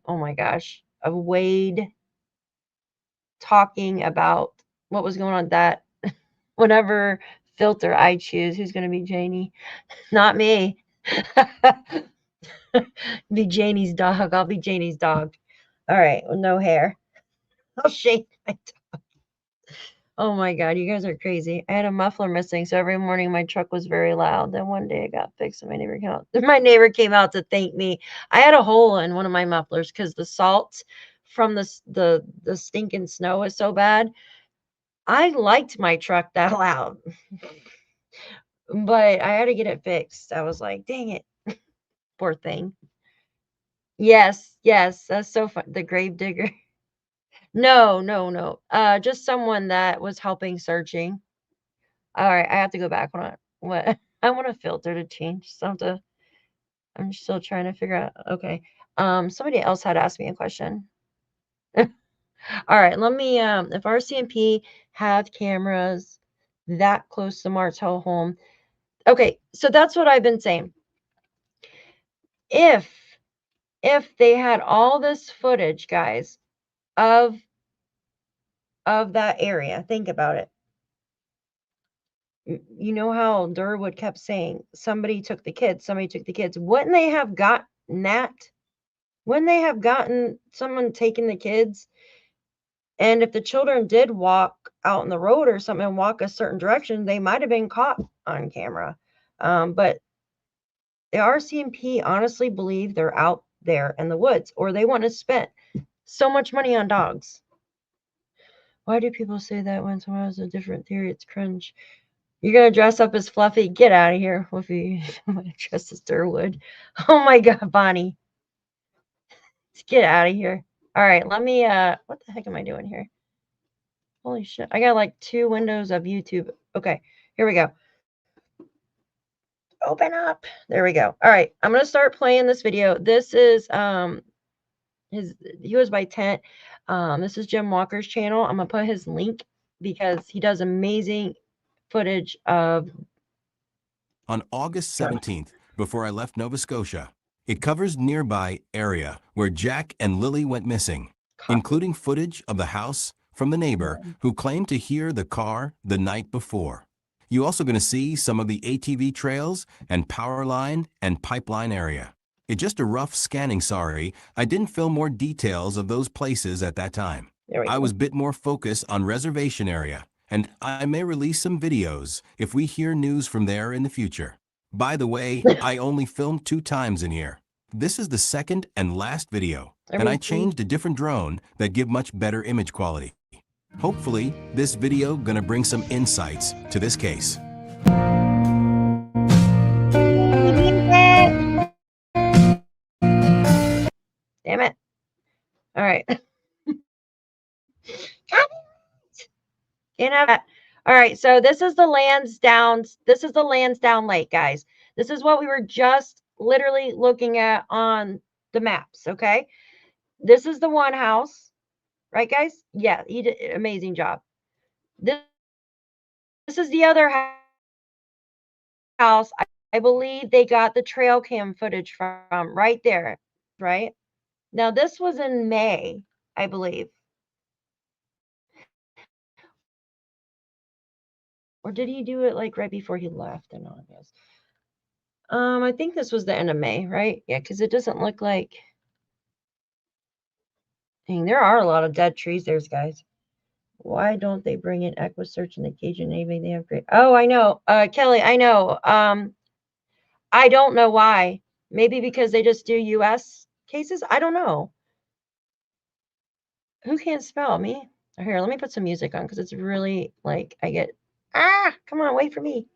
my gosh, of Wade talking about what was going on that whatever filter I choose, who's going to be Janie? Not me. Be Janie's dog. I'll be Janie's dog. All right, with no hair. I'll shake my dog. Oh my God, you guys are crazy. I had a muffler missing, so every morning my truck was very loud. Then one day it got fixed and my neighbor came out to thank me. I had a hole in one of my mufflers because the salt from the stinking snow was so bad. I liked my truck that loud. But I had to get it fixed. I was like, dang it. Poor thing. Yes, that's so fun. The grave digger. No. Just someone that was helping searching. All right, I have to go back. Hold on. What? I want a filter to change. I'm still trying to figure out. Okay. Somebody else had asked me a question. All right, let me if RCMP have cameras that close to Martel home. Okay, so that's what I've been saying. If they had all this footage, guys, of that area, think about it. You know how Durwood kept saying somebody took the kids. Wouldn't they have gotten that? Wouldn't they have gotten someone taking the kids? And if the children did walk out on the road or something and walk a certain direction, they might have been caught on camera. But the RCMP honestly believe they're out there in the woods, or they want to spend so much money on dogs. Why do people say that when someone has a different theory? It's cringe. You're going to dress up as Fluffy? Get out of here, Fluffy. I'm going to dress as Durwood. Oh my God, Bonnie. Let's get out of here. All right, let me, what the heck am I doing here? Holy shit. I got like 2 windows of YouTube. Okay, here we go. Open up. There we go. All right, I'm going to start playing this video. This is, he was by Tent. This is Jim Walker's channel. I'm going to put his link because he does amazing footage of. On August 17th, before I left Nova Scotia, it covers nearby area where Jack and Lilly went missing, including footage of the house from the neighbor who claimed to hear the car the night before. You're also going to see some of the ATV trails and power line and pipeline area. It's just a rough scanning, sorry. I didn't film more details of those places at that time. I was a bit more focused on reservation area, and I may release some videos if we hear news from there in the future. By the way, I only filmed 2 times in here. This is the second and last video, and I changed a different drone that give much better image quality. Hopefully, this video gonna bring some insights to this case. Damn it. All right. Can't have that. All right, so this is the Landsdowne. This is the Landsdowne Lake, guys. This is what we were just literally looking at on the maps, okay? This is the one house, right, guys? Yeah, he did an amazing job. This is the other house. I believe they got the trail cam footage from right there, right? Now, this was in May, I believe. Or did he do it like right before he left in August? I think this was the end of May, right? Yeah, because it doesn't look like. Dang, there are a lot of dead trees there, guys. Why don't they bring in EquiSearch and the Cajun Navy? They have great. Oh, I know. Kelly, I know. I don't know why. Maybe because they just do US cases? I don't know. Who can't spell? Me? Here, let me put some music on because it's really like I get. Come on, wait for me.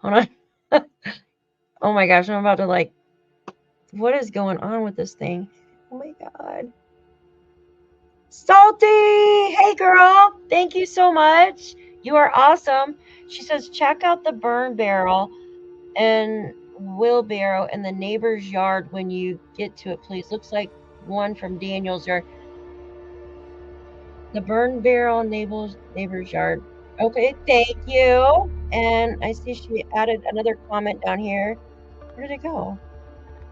Hold on. Oh my gosh, I'm about to like. What is going on with this thing? Oh my God. Salty! Hey girl, thank you so much. You are awesome. She says, check out the burn barrel and wheelbarrow in the neighbor's yard when you get to it, please. Looks like one from Daniel's yard. The burn barrel in neighbor's yard. Okay, thank you. And I see she added another comment down here. Where did it go?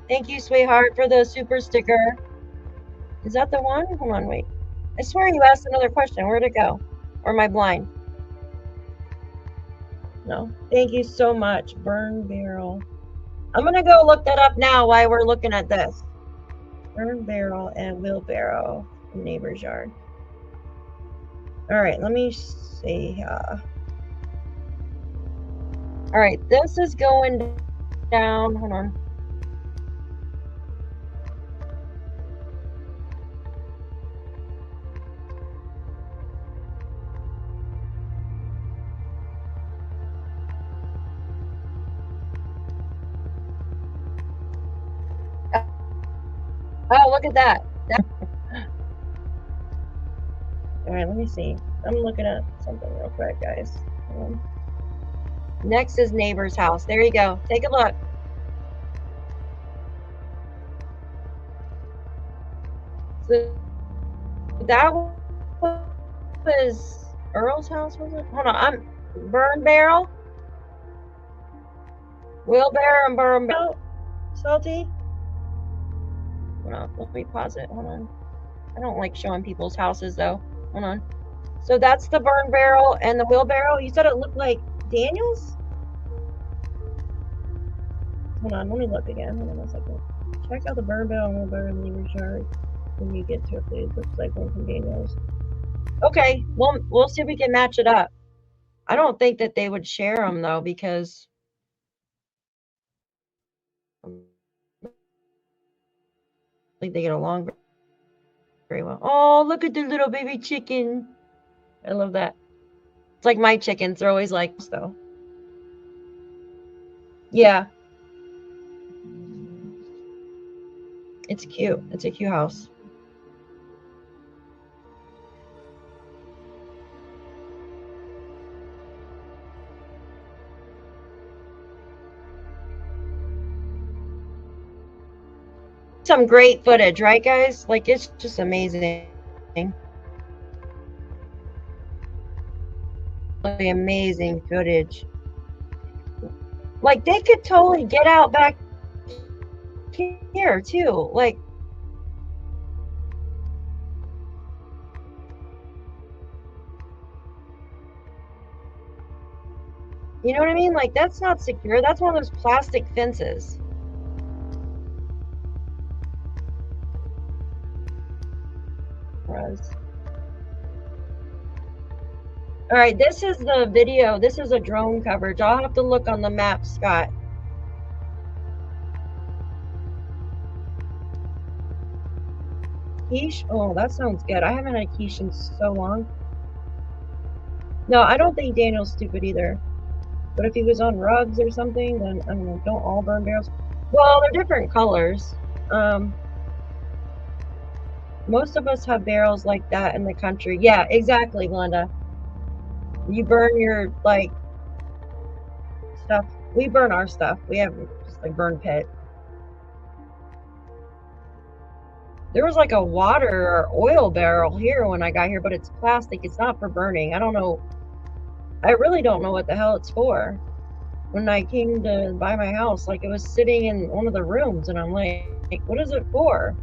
Thank you, sweetheart, for the super sticker. Is that the one? Hold on, wait. I swear you asked another question. Where'd it go? Or am I blind? No. Thank you so much. Burn barrel. I'm going to go look that up now while we're looking at this. Burn barrel and wheelbarrow in neighbor's yard. All right, let me see. All right, this is going down. Hold on. Oh, look at that. All right, let me see. I'm looking at something real quick, guys. Next is neighbor's house. There you go. Take a look. So that was Earl's house, was it? Hold on. I'm burn barrel. Wheelbarrow and burn barrel. Salty. Hold on. Let me pause it. Hold on. I don't like showing people's houses though. Hold on. So that's the burn barrel and the wheelbarrow. You said it looked like Daniel's? Hold on, let me look again. Hold on a second. Check out the burn barrel and wheelbarrow in the neighbor's yard when you get to it, please. Looks like one from Daniel's. Okay, well, we'll see if we can match it up. I don't think that they would share them though, because I think they get along very well. Oh, look at the little baby chicken. I love that. It's like my chickens. They're always like this, though. Yeah. It's cute. It's a cute house. Some great footage, right, guys? Like, it's just amazing. Really amazing footage. Like, they could totally get out back here, too. Like, you know what I mean? Like, that's not secure. That's one of those plastic fences. All right, this is the video. This is a drone coverage. I'll have to look on the map, Scott. Quiche? Oh, that sounds good. I haven't had quiche in so long. No, I don't think Daniel's stupid either. But if he was on rugs or something, then I don't know. Don't all burn barrels? Well, they're different colors. Most of us have barrels like that in the country. Yeah, exactly, Glenda. You burn your, like, stuff. We burn our stuff. We have just like burn pit. There was like a water or oil barrel here when I got here, but it's plastic. It's not for burning. I don't know. I really don't know what the hell it's for. When I came to buy my house, like, it was sitting in one of the rooms, and I'm like, what is it for?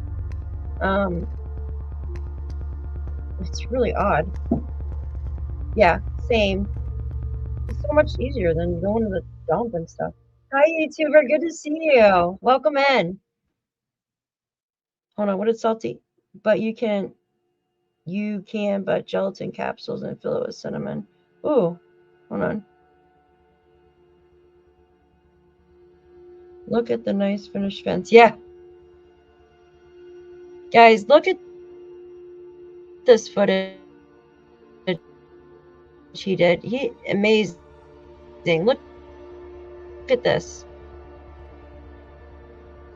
It's really odd. Yeah, same. It's so much easier than going to the dump and stuff. Hi, YouTuber. Good to see you. Welcome in. Hold on. What is salty? But you can but gelatin capsules and fill it with cinnamon. Ooh, hold on. Look at the nice finished fence. Yeah. Guys, look at this footage he did. Amazing. Look at this.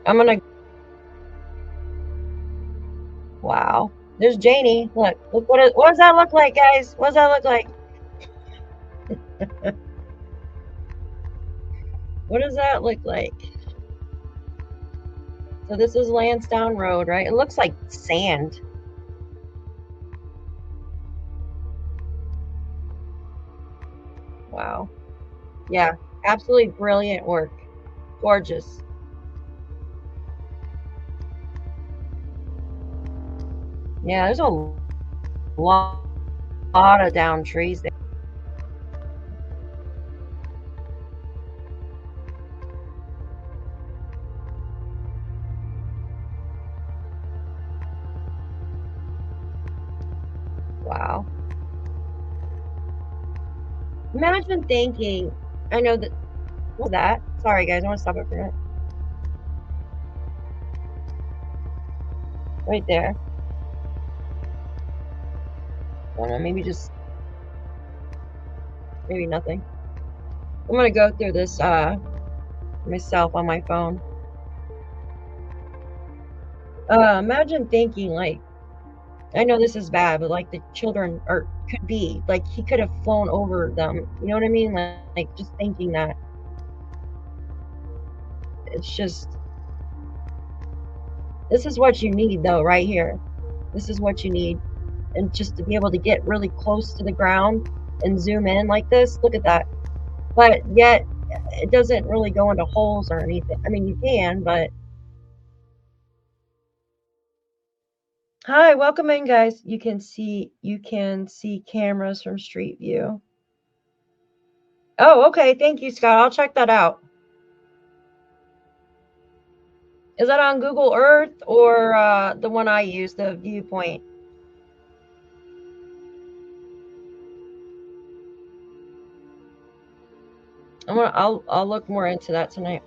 I'm gonna. Wow. There's Janie. Look what does that look like, guys? What does that look like? What does that look like? So this is Landsdowne Road, right? It looks like sand. Wow. Yeah, absolutely brilliant work. Gorgeous. Yeah, there's a lot of down trees there. Wow. Imagine thinking, I know that, what's that? Sorry guys, I want to stop it for a minute. Right there. I don't know, maybe nothing. I'm gonna go through this myself on my phone. Imagine thinking, like, I know this is bad, but like the children could be like, he could have flown over them. You know what I mean? Like just thinking that. It's just, this is what you need though, right here. This is what you need. And just to be able to get really close to the ground and zoom in like this, look at that. But yet it doesn't really go into holes or anything. I mean, you can, but. Hi, welcome in guys. You can see cameras from Street View. Oh, okay. Thank you, Scott. I'll check that out. Is that on Google Earth or the one I use, the Viewpoint? I'll look more into that tonight.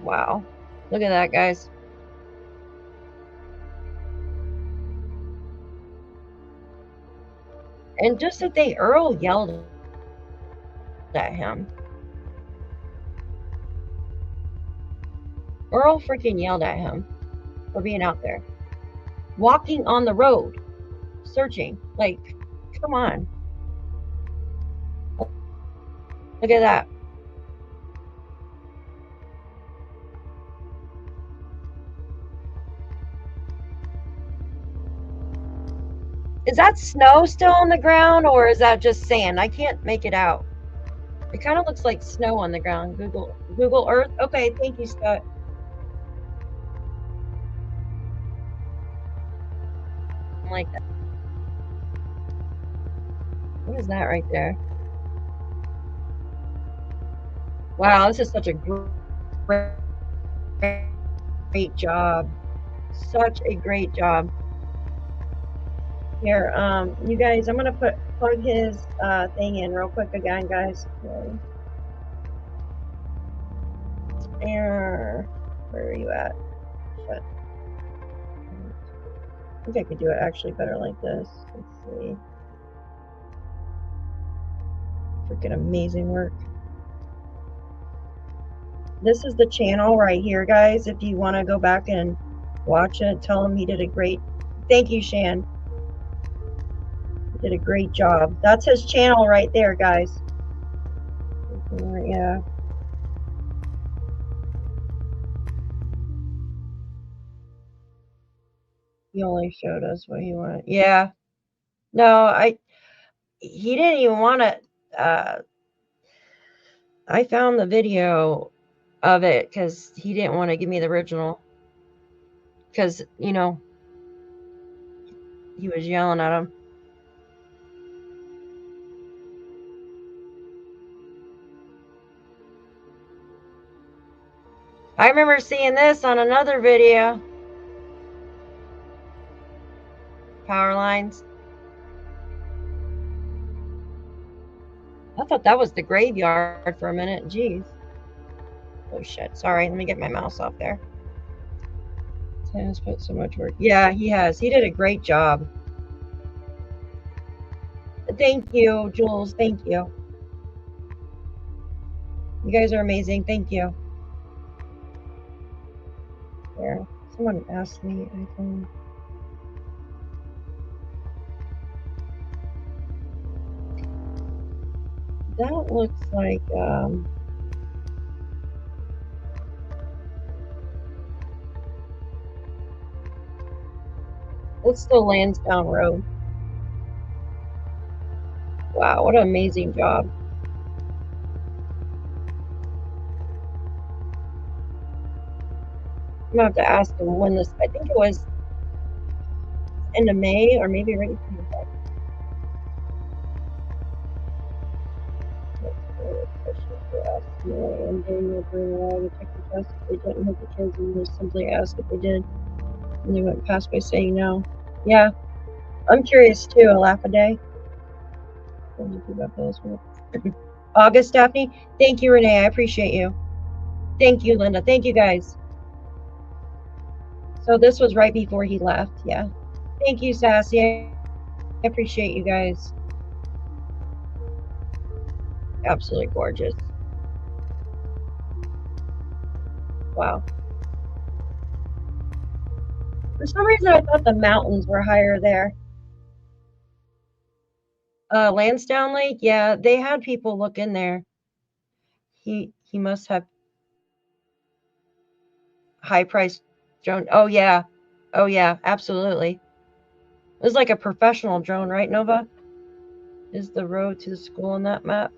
Wow. Look at that, guys. And just that Earl yelled at him. Earl freaking yelled at him for being out there. Walking on the road. Searching. Like, come on. Look at that. Is that snow still on the ground or is that just sand? I can't make it out. It kind of looks like snow on the ground. Google Earth. Okay, thank you, Scott. I like that. What is that right there? Wow, this is such a great job. Such a great job. Here, you guys, I'm gonna plug his thing in real quick again, guys. Where are you at? Shit. I think I could do it actually better like this. Let's see. Freaking amazing work. This is the channel right here, guys. If you want to go back and watch it, tell him he did a great. Thank you, Shan. He did a great job. That's his channel right there, guys. Yeah. He only showed us what he wanted. Yeah. No, he didn't even want to. I found the video of it because he didn't want to give me the original. Because, you know, he was yelling at him. I remember seeing this on another video. Power lines. I thought that was the graveyard for a minute. Jeez. Oh shit. Sorry. Let me get my mouse off there. Sam's put so much work. Yeah, he has. He did a great job. Thank you, Jules. Thank you. You guys are amazing. Thank you. There. Someone asked me, I think. That looks like it's the Landsdowne Road. Wow, what an amazing job. I'm gonna have to ask him when this, I think it was into May or maybe right into and they will bring a lot of detective tests if they didn't hit the kids, and just simply ask if they did, and they went past by saying no. Yeah, I'm curious too. A laugh a day. August, Daphne. Thank you, Renee. I appreciate you. Thank you, Linda. Thank you, guys. So this was right before he left. Yeah. Thank you, Sassy. I appreciate you guys. Absolutely gorgeous. Wow. For some reason, I thought the mountains were higher there. Landsdowne Lake, yeah, they had people look in there. He must have high priced drone. Oh yeah, absolutely. It was like a professional drone, right, Nova? Is the road to the school on that map?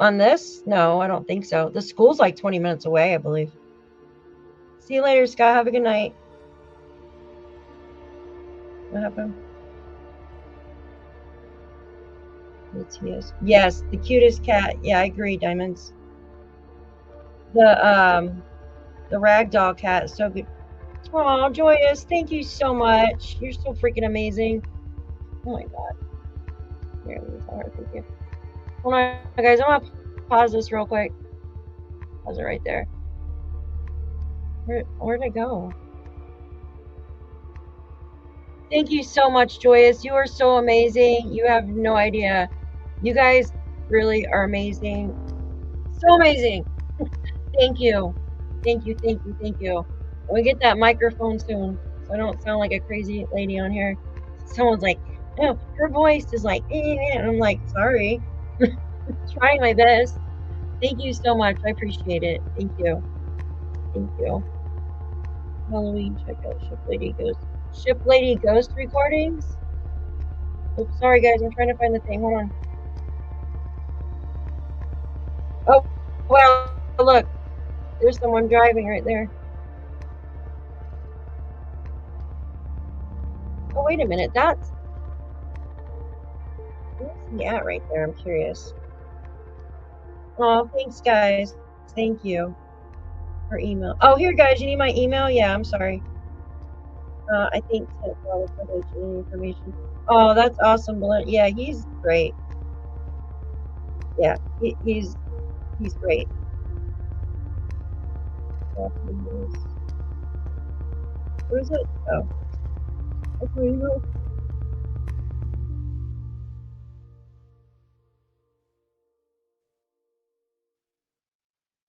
On this? No, I don't think so. The school's like 20 minutes away, I believe. See you later, Scott. Have a good night. What happened? Yes, the cutest cat. Yeah, I agree, Diamonds. The ragdoll cat is so good. Oh, Joyous, thank you so much. You're so freaking amazing. Oh my god. Here, let me tell her thank you. Hold on, guys. I'm gonna pause this real quick. Pause it right there. Where'd it go? Thank you so much, Joyous. You are so amazing. You have no idea. You guys really are amazing. So amazing. Thank you. Thank you, thank you, thank you. We get that microphone soon, so I don't sound like a crazy lady on here. Someone's like, oh, her voice is like, and I'm like, sorry. Trying my best. Thank you so much. I appreciate it. Thank you. Thank you. Halloween, check out Ship Lady Ghost recordings. Oops, sorry guys, I'm trying to find the thing. Hold on. Oh, well, look. There's someone driving right there. Oh, wait a minute. Where's he at right there? I'm curious. Oh, thanks, guys. Thank you for email. Oh, here, guys. You need my email? Yeah, I'm sorry. I think sent all the footage and information. Oh, that's awesome. Yeah, he's great. Yeah, he's great. Where is it? Oh, that's my email.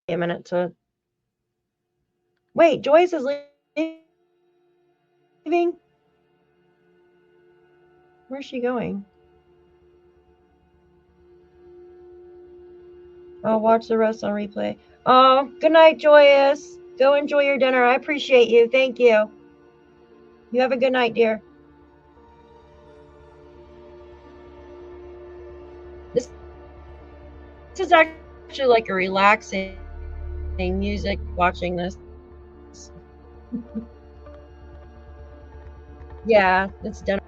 A minute to wait. Joyce is leaving. Where's she going? I'll watch the rest on replay. Oh, good night, Joyous. Go enjoy your dinner. I appreciate you. Thank you. You have a good night, dear. This is actually like a relaxing music watching this. Yeah, it's dinner.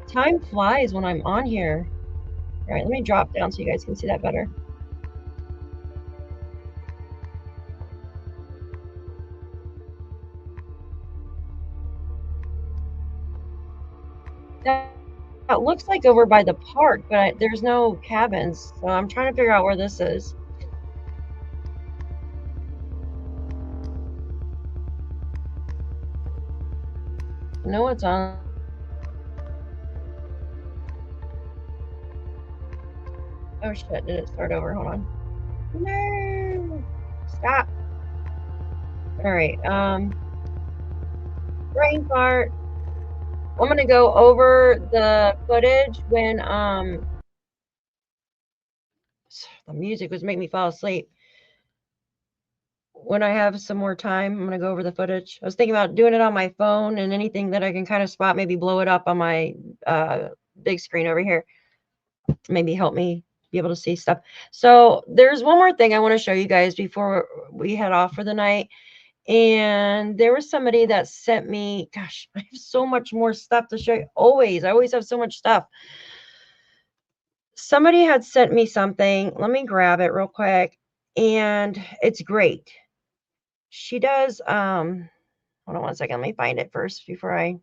Time flies when I'm on here. All right, let me drop down so you guys can see that better. That looks like over by the park, but there's no cabins, so I'm trying to figure out where this is. I know it's on. Oh shit, did it start over? Hold on. No! Stop. Alright, brain fart. I'm gonna go over the footage when the music was making me fall asleep. When I have some more time, I'm gonna go over the footage. I was thinking about doing it on my phone, and anything that I can kind of spot, maybe blow it up on my big screen over here. Maybe help me be able to see stuff. So there's one more thing I want to show you guys before we head off for the night. And there was somebody that sent me, gosh, I have so much more stuff to show you. I always have so much stuff. Somebody had sent me something. Let me grab it real quick. And it's great. She does, hold on one second. Let me find it first before I,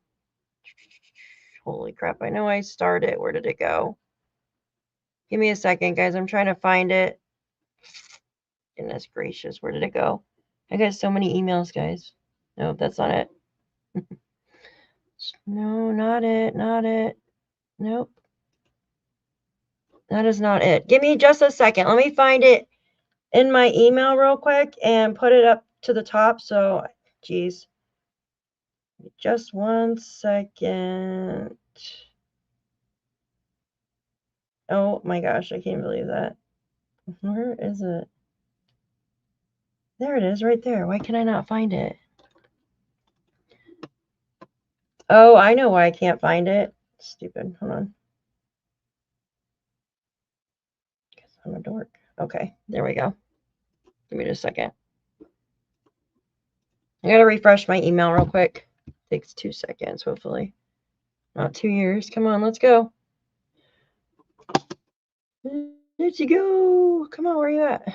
holy crap. I know I started. Where did it go? Give me a second, guys. I'm trying to find it. Goodness gracious. Where did it go? I got so many emails, guys. No, that's not it. No, not it. Not it. Nope. That is not it. Give me just a second. Let me find it in my email real quick and put it up to the top. So, geez. Just one second. Oh my gosh, I can't believe that. Where is it? There it is, right there. Why can I not find it? Oh, I know why I can't find it. Stupid. Hold on. Because I'm a dork. Okay, there we go. Give me just a second. I gotta refresh my email real quick. Takes 2 seconds, hopefully. Not 2 years. Come on, let's go. Let's go. Come on, where are you at?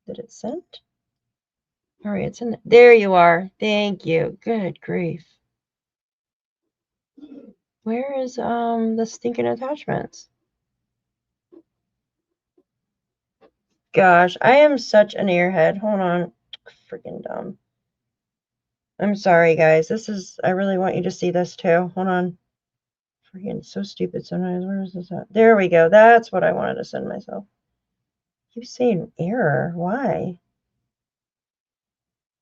Did it send? All right, it's in there. You are. Thank you. Good grief. Where is the stinking attachments? Gosh, I am such an airhead. Hold on. Freaking dumb. I'm sorry, guys. I really want you to see this too. Hold on. Freaking so stupid sometimes. Where is this at? There we go. That's what I wanted to send myself. Keep saying error. Why?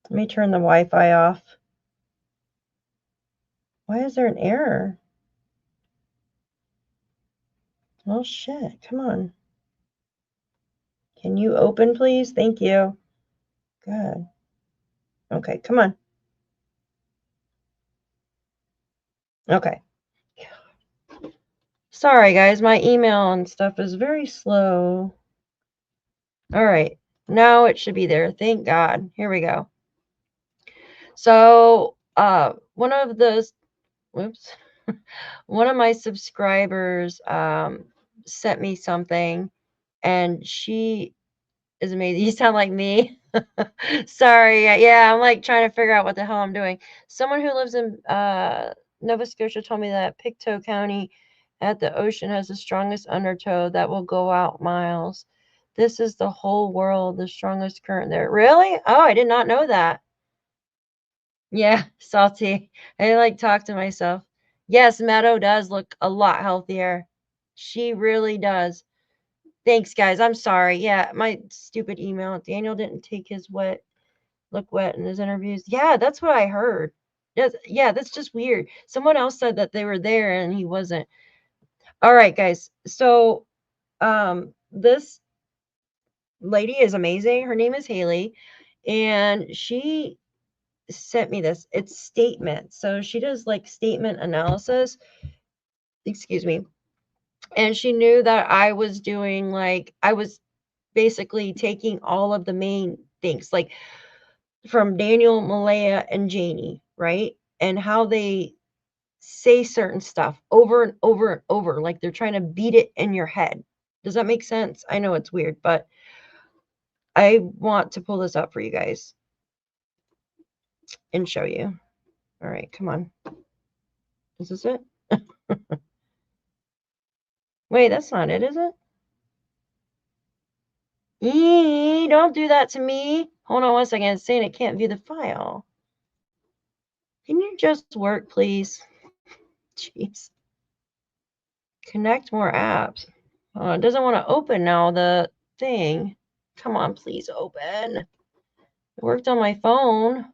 Let me turn the Wi-Fi off. Why is there an error? Oh shit. Come on. Can you open, please? Thank you. Good. Okay, come on. Okay. Sorry, guys. My email and stuff is very slow. All right. Now it should be there. Thank God. Here we go. So, one of my subscribers sent me something, and she is amazing. You sound like me. Sorry. Yeah, I'm like trying to figure out what the hell I'm doing. Someone who lives in Nova Scotia told me that PICTOU County at the ocean has the strongest undertow that will go out miles. This is the whole world, the strongest current there. Really? Oh, I did not know that. Yeah, salty. I like talk to myself. Yes, Meadow does look a lot healthier. She really does. Thanks, guys. I'm sorry. Yeah, my stupid email. Daniel didn't take his look wet in his interviews. Yeah, that's what I heard. Yeah, that's just weird. Someone else said that they were there and he wasn't. All right, guys. So, this lady is amazing. Her name is Haley, and she sent me this. It's statement. So she does like statement analysis. Excuse me. And she knew that I was doing I was basically taking all of the main things, like from Daniel, Malaya, and Janie, right? And how they say certain stuff over and over and over, like they're trying to beat it in your head. Does that make sense? I know it's weird, but I want to pull this up for you guys and show you. All right, come on. Is this it? Wait, that's not it, is it? Don't do that to me. Hold on one second. It's saying it can't view the file. Can you just work, please? Jeez. Connect more apps. Oh, it doesn't want to open now, the thing. Come on, please open. It worked on my phone.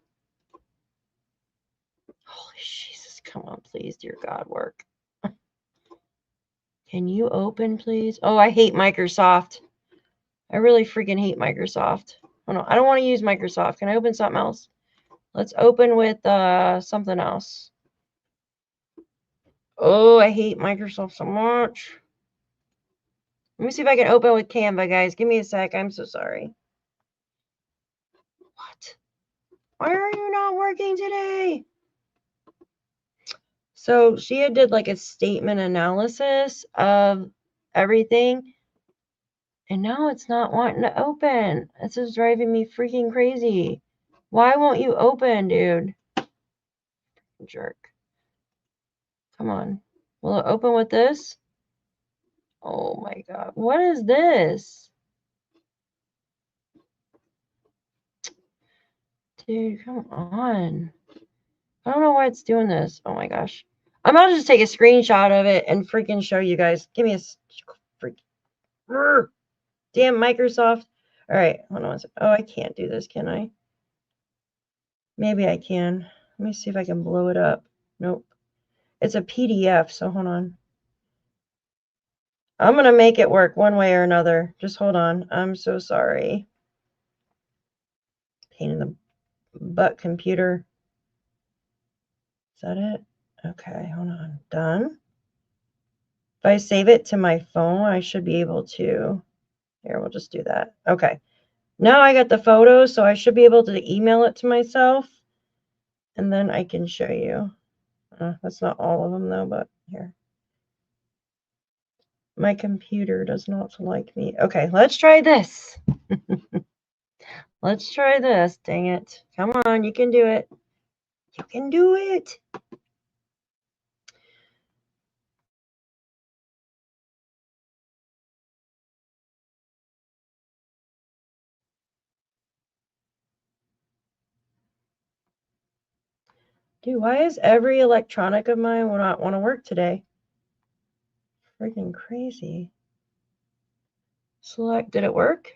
Holy Jesus, come on, please, dear God, work. Can you open, please? Oh, I hate Microsoft. I really freaking hate Microsoft. Oh, no, I don't want to use Microsoft. Can I open something else? Let's open with something else. Oh, I hate Microsoft so much. Let me see if I can open with Canva, guys. Give me a sec. I'm so sorry. What? Why are you not working today? So she had did like a statement analysis of everything. And now it's not wanting to open. This is driving me freaking crazy. Why won't you open, dude? Jerk. Come on. Will it open with this? Oh my god. What is this? Dude, come on. I don't know why it's doing this. Oh my gosh. I'm about to just take a screenshot of it and freaking show you guys. Give me a freak. Damn Microsoft. All right, hold on. Oh, I can't do this, can I? Maybe I can. Let me see if I can blow it up. Nope. It's a PDF, so hold on. I'm going to make it work one way or another. Just hold on. I'm so sorry. Pain in the butt computer. Is that it? Okay, hold on. Done. If I save it to my phone, I should be able to. Here, we'll just do that. Okay. Now I got the photos, so I should be able to email it to myself. And then I can show you. That's not all of them, though, but here. My computer does not like me. Okay, let's try this. Let's try this. Dang it. Come on, you can do it. You can do it. Dude, why is every electronic of mine will not want to work today? Freaking crazy. Select, did it work?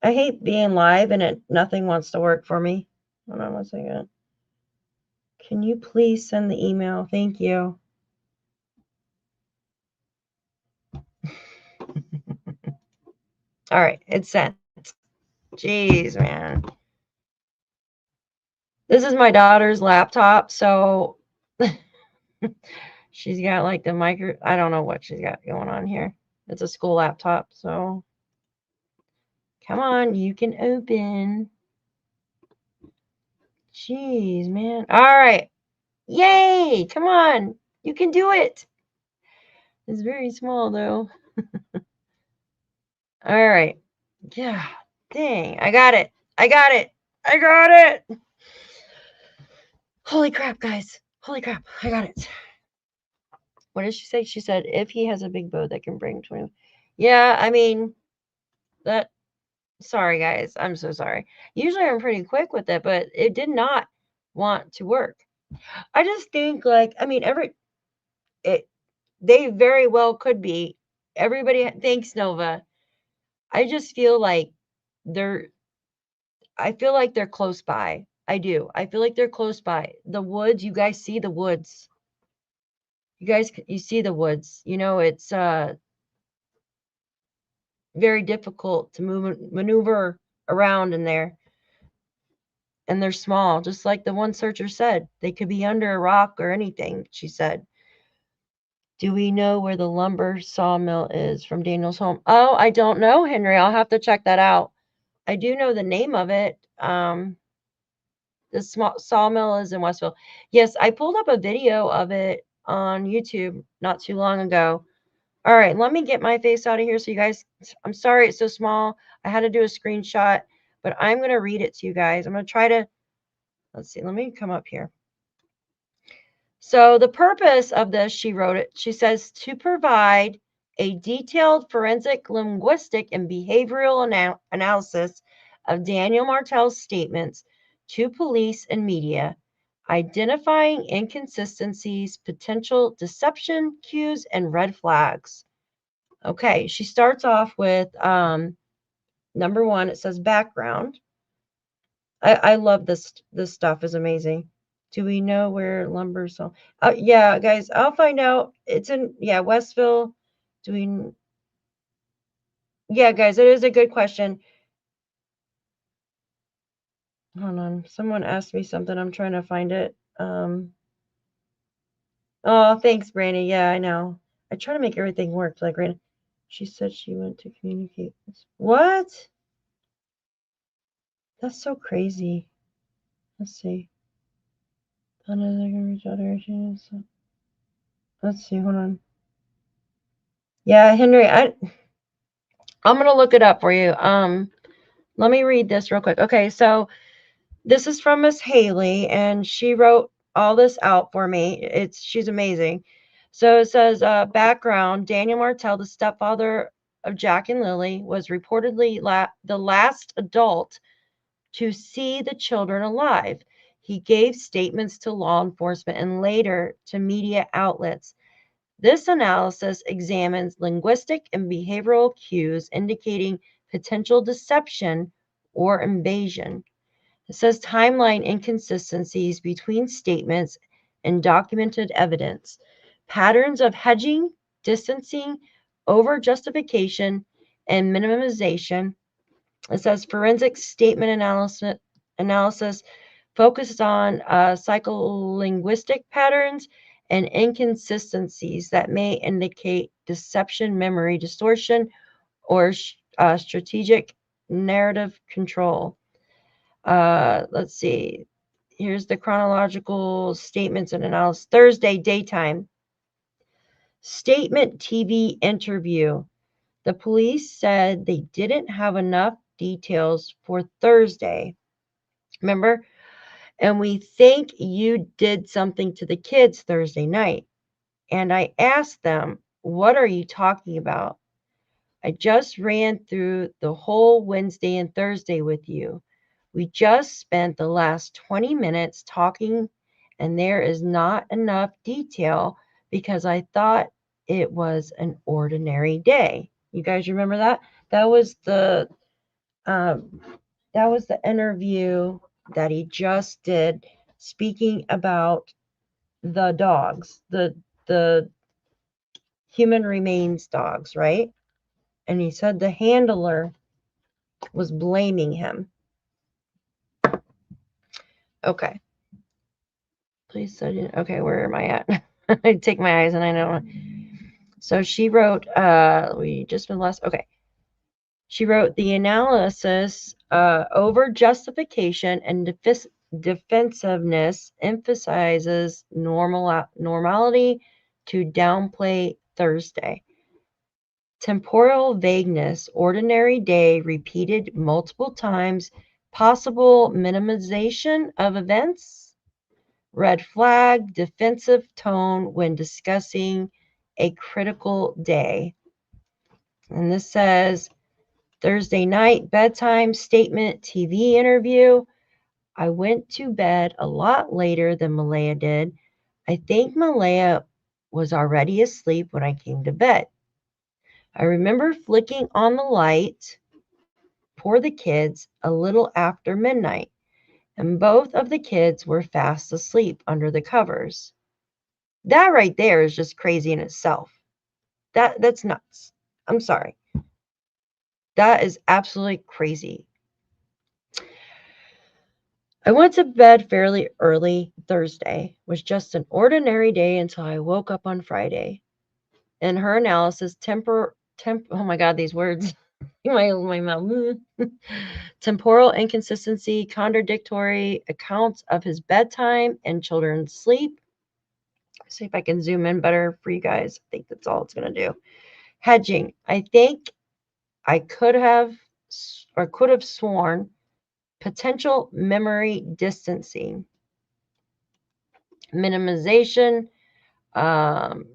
I hate being live and nothing wants to work for me. Hold on one second. Can you please send the email? Thank you. All right, it's sent. Jeez, man. This is my daughter's laptop, so she's got like the micro. I don't know what she's got going on here. It's a school laptop, so come on, you can open. Jeez, man. All right. Yay! Come on. You can do it. It's very small, though. All right. Yeah. Dang. I got it. I got it. I got it. Holy crap, guys. Holy crap. I got it. What did she say? She said, if he has a big boat that can bring 20. Yeah, I mean, that. Sorry, guys. I'm so sorry. Usually I'm pretty quick with it, but it did not want to work. I just think, like, I mean, they very well could be. Everybody, thanks, Nova. I just feel like I feel like they're close by. I do. I feel like they're close by. The woods, you guys see the woods. You see the woods. You know, it's very difficult to maneuver around in there. And they're small, just like the one searcher said. They could be under a rock or anything, she said. Do we know where the lumber sawmill is from Daniel's home? Oh, I don't know, Henry. I'll have to check that out. I do know the name of it. The small sawmill is in Westville. Yes, I pulled up a video of it on YouTube not too long ago. All right, let me get my face out of here so you guys, I'm sorry it's so small. I had to do a screenshot, but I'm going to read it to you guys. I'm going to try to, let's see, let me come up here. So the purpose of this, she wrote it, she says, to provide a detailed forensic, linguistic, and behavioral analysis of Daniel Martel's statements to police and media, identifying inconsistencies, potential deception cues, and red flags. Okay, she starts off with number one, it says background. I love this stuff is amazing. Do we know where lumber saw? Yeah, guys, I'll find out. It's in, yeah, Westville. Do we? Yeah, guys, it is a good question. Hold on. Someone asked me something. I'm trying to find it. Oh, thanks, Brandy. Yeah, I know. I try to make everything work. Like, Brandy, she said she went to communicate. What? That's so crazy. Let's see. Let's see, hold on. Yeah, Henry, I'm gonna look it up for you. Let me read this real quick. Okay, so this is from Miss Haley, and she wrote all this out for me. She's amazing. So it says, background: Daniel Martell, the stepfather of Jack and Lilly, was reportedly the last adult to see the children alive. He gave statements to law enforcement and later to media outlets. This analysis examines linguistic and behavioral cues indicating potential deception or invasion. It says timeline inconsistencies between statements and documented evidence, patterns of hedging, distancing, over justification, and minimization. It says forensic statement analysis focused on psycholinguistic patterns and inconsistencies that may indicate deception, memory distortion, or strategic narrative control. Let's see. Here's the chronological statements and analysis. Thursday, daytime. Statement TV interview. The police said they didn't have enough details for Thursday. Remember? And we think you did something to the kids Thursday night. And I asked them, what are you talking about? I just ran through the whole Wednesday and Thursday with you. We just spent the last 20 minutes talking, and there is not enough detail because I thought it was an ordinary day. You guys remember that? That was the interview that he just did, speaking about the dogs, the human remains dogs, right? And he said the handler was blaming him. Okay. Please study. Okay, where am I at? I take my eyes and I know. So she wrote, we just been last. Okay. She wrote the analysis over justification and defensiveness emphasizes normality to downplay Thursday. Temporal vagueness, ordinary day repeated multiple times, possible minimization of events, red flag, defensive tone when discussing a critical day. And this says Thursday night, bedtime, statement, TV interview. I went to bed a lot later than Malaya did. I think Malaya was already asleep when I came to bed. I remember flicking on the light for the kids a little after midnight, and both of the kids were fast asleep under the covers. That right there is just crazy in itself. That's nuts. I'm sorry. That is absolutely crazy. I went to bed fairly early Thursday. It was just an ordinary day until I woke up on Friday. In her analysis, oh my God, these words. my mouth. Temporal inconsistency, contradictory accounts of his bedtime and children's sleep. See if I can zoom in better for you guys. I think that's all it's going to do. Hedging. I think I could have sworn potential memory distancing. Minimization.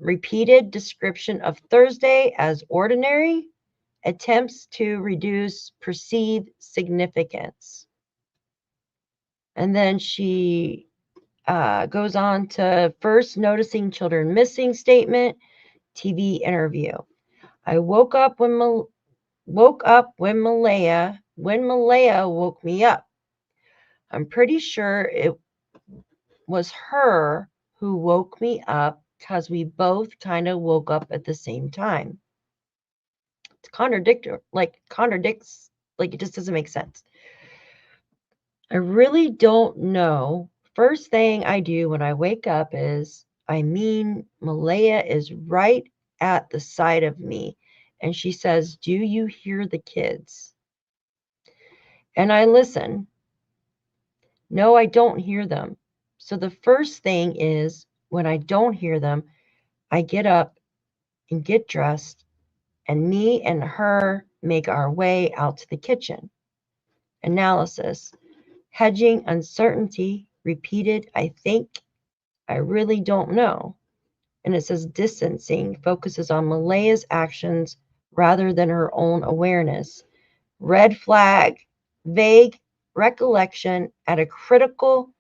Repeated description of Thursday as ordinary. Attempts to reduce perceived significance. And then she goes on to first noticing children missing statement, TV interview. I woke up when Malaya woke me up. I'm pretty sure it was her who woke me up because we both kind of woke up at the same time. It's contradicts, it just doesn't make sense. I really don't know. First thing I do when I wake up is, Malaya is right at the side of me. And she says, do you hear the kids? And I listen. No, I don't hear them. So the first thing is, when I don't hear them, I get up and get dressed, and me and her make our way out to the kitchen. Analysis. Hedging uncertainty. Repeated, I think. I really don't know. And it says distancing focuses on Malaya's actions rather than her own awareness. Red flag. Vague recollection at a critical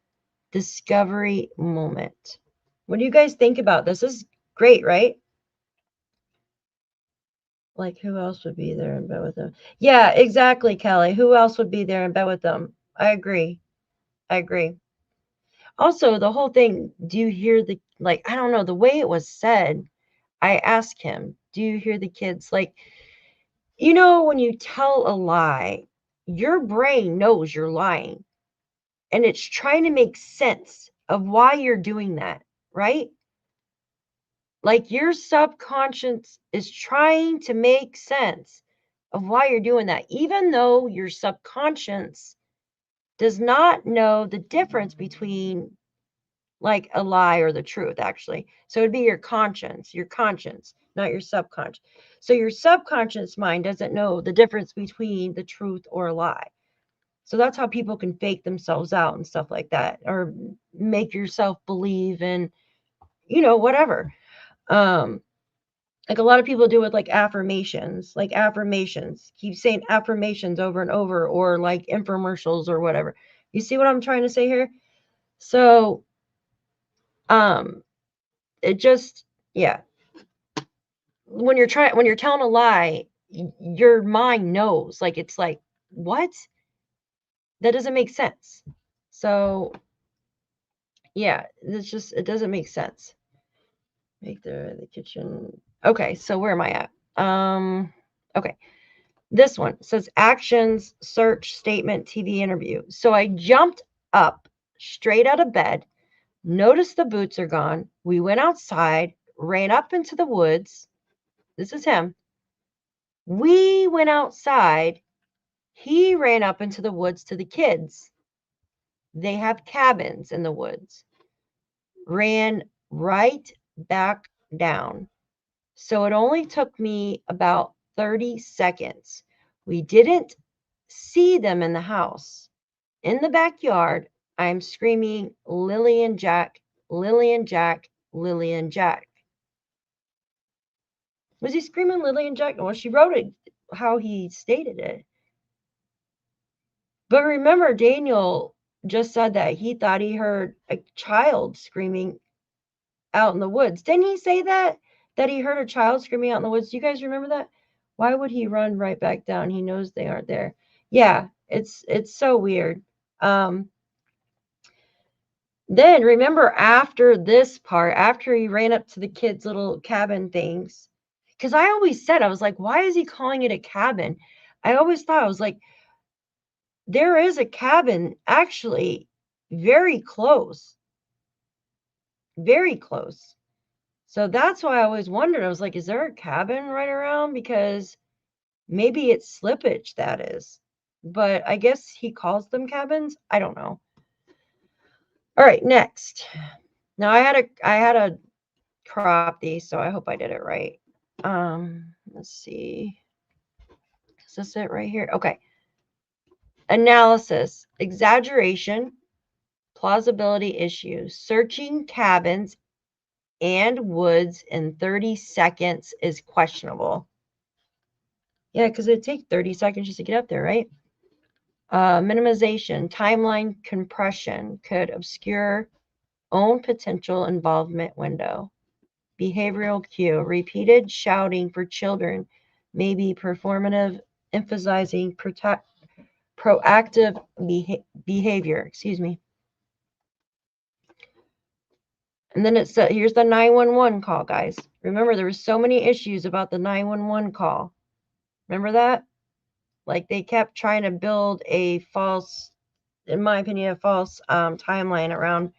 discovery moment. What do you guys think about this? This is great, right? Like, who else would be there in bed with them? Yeah, exactly, Kelly. Who else would be there in bed with them? I agree. I agree. Also, the whole thing, do you hear the, like, I don't know, the way it was said, I asked him, do you hear the kids? Like, you know, when you tell a lie, your brain knows you're lying, and it's trying to make sense of why you're doing that, right? Like, your subconscious is trying to make sense of why you're doing that, even though your subconscious does not know the difference between like a lie or the truth, actually. So it'd be your conscience, not your subconscious. So your subconscious mind doesn't know the difference between the truth or a lie. So that's how people can fake themselves out and stuff like that, or make yourself believe in, you know, whatever. Like a lot of people do with like affirmations, keep saying affirmations over and over, or like infomercials or whatever. You see what I'm trying to say here? So, it just, yeah. When you're telling a lie, your mind knows, like, it's like, what? That doesn't make sense. So, yeah, it doesn't make sense. Make the kitchen. Okay, so where am I at? Okay. This one says actions, search, statement, TV interview. So I jumped up straight out of bed, noticed the boots are gone. We went outside, ran up into the woods. This is him. We went outside. He ran up into the woods to the kids. They have cabins in the woods. Ran right back down. So it only took me about 30 seconds. We didn't see them in the house. In the backyard, I'm screaming, Lilly and Jack, Lilly and Jack, Lilly and Jack. Was he screaming Lilly and Jack? Well, she wrote it how he stated it. But remember, Daniel just said that he thought he heard a child screaming out in the woods. Didn't he say that? That he heard a child screaming out in the woods? Do you guys remember that? Why would he run right back down? He knows they aren't there. Yeah, it's so weird. Then remember, after this part, after he ran up to the kids' little cabin things, because I always said, I was like, why is he calling it a cabin? I always thought, I was like, there is a cabin actually very close. Very close. So that's why I always wondered. I was like, is there a cabin right around? Because maybe it's slippage, that is. But I guess he calls them cabins. I don't know. All right, next. Now I had to crop these, so I hope I did it right. Let's see. Is this it right here? Okay. Analysis, exaggeration, plausibility issues. Searching cabins and woods in 30 seconds is questionable. Yeah, because it'd take 30 seconds just to get up there, right? Minimization, timeline compression could obscure own potential involvement window. Behavioral cue, repeated shouting for children may be performative, emphasizing proactive behavior. Excuse me. And then it said, here's the 911 call, guys. Remember, there were so many issues about the 911 call. Remember that? Like, they kept trying to build a false, in my opinion, a false timeline around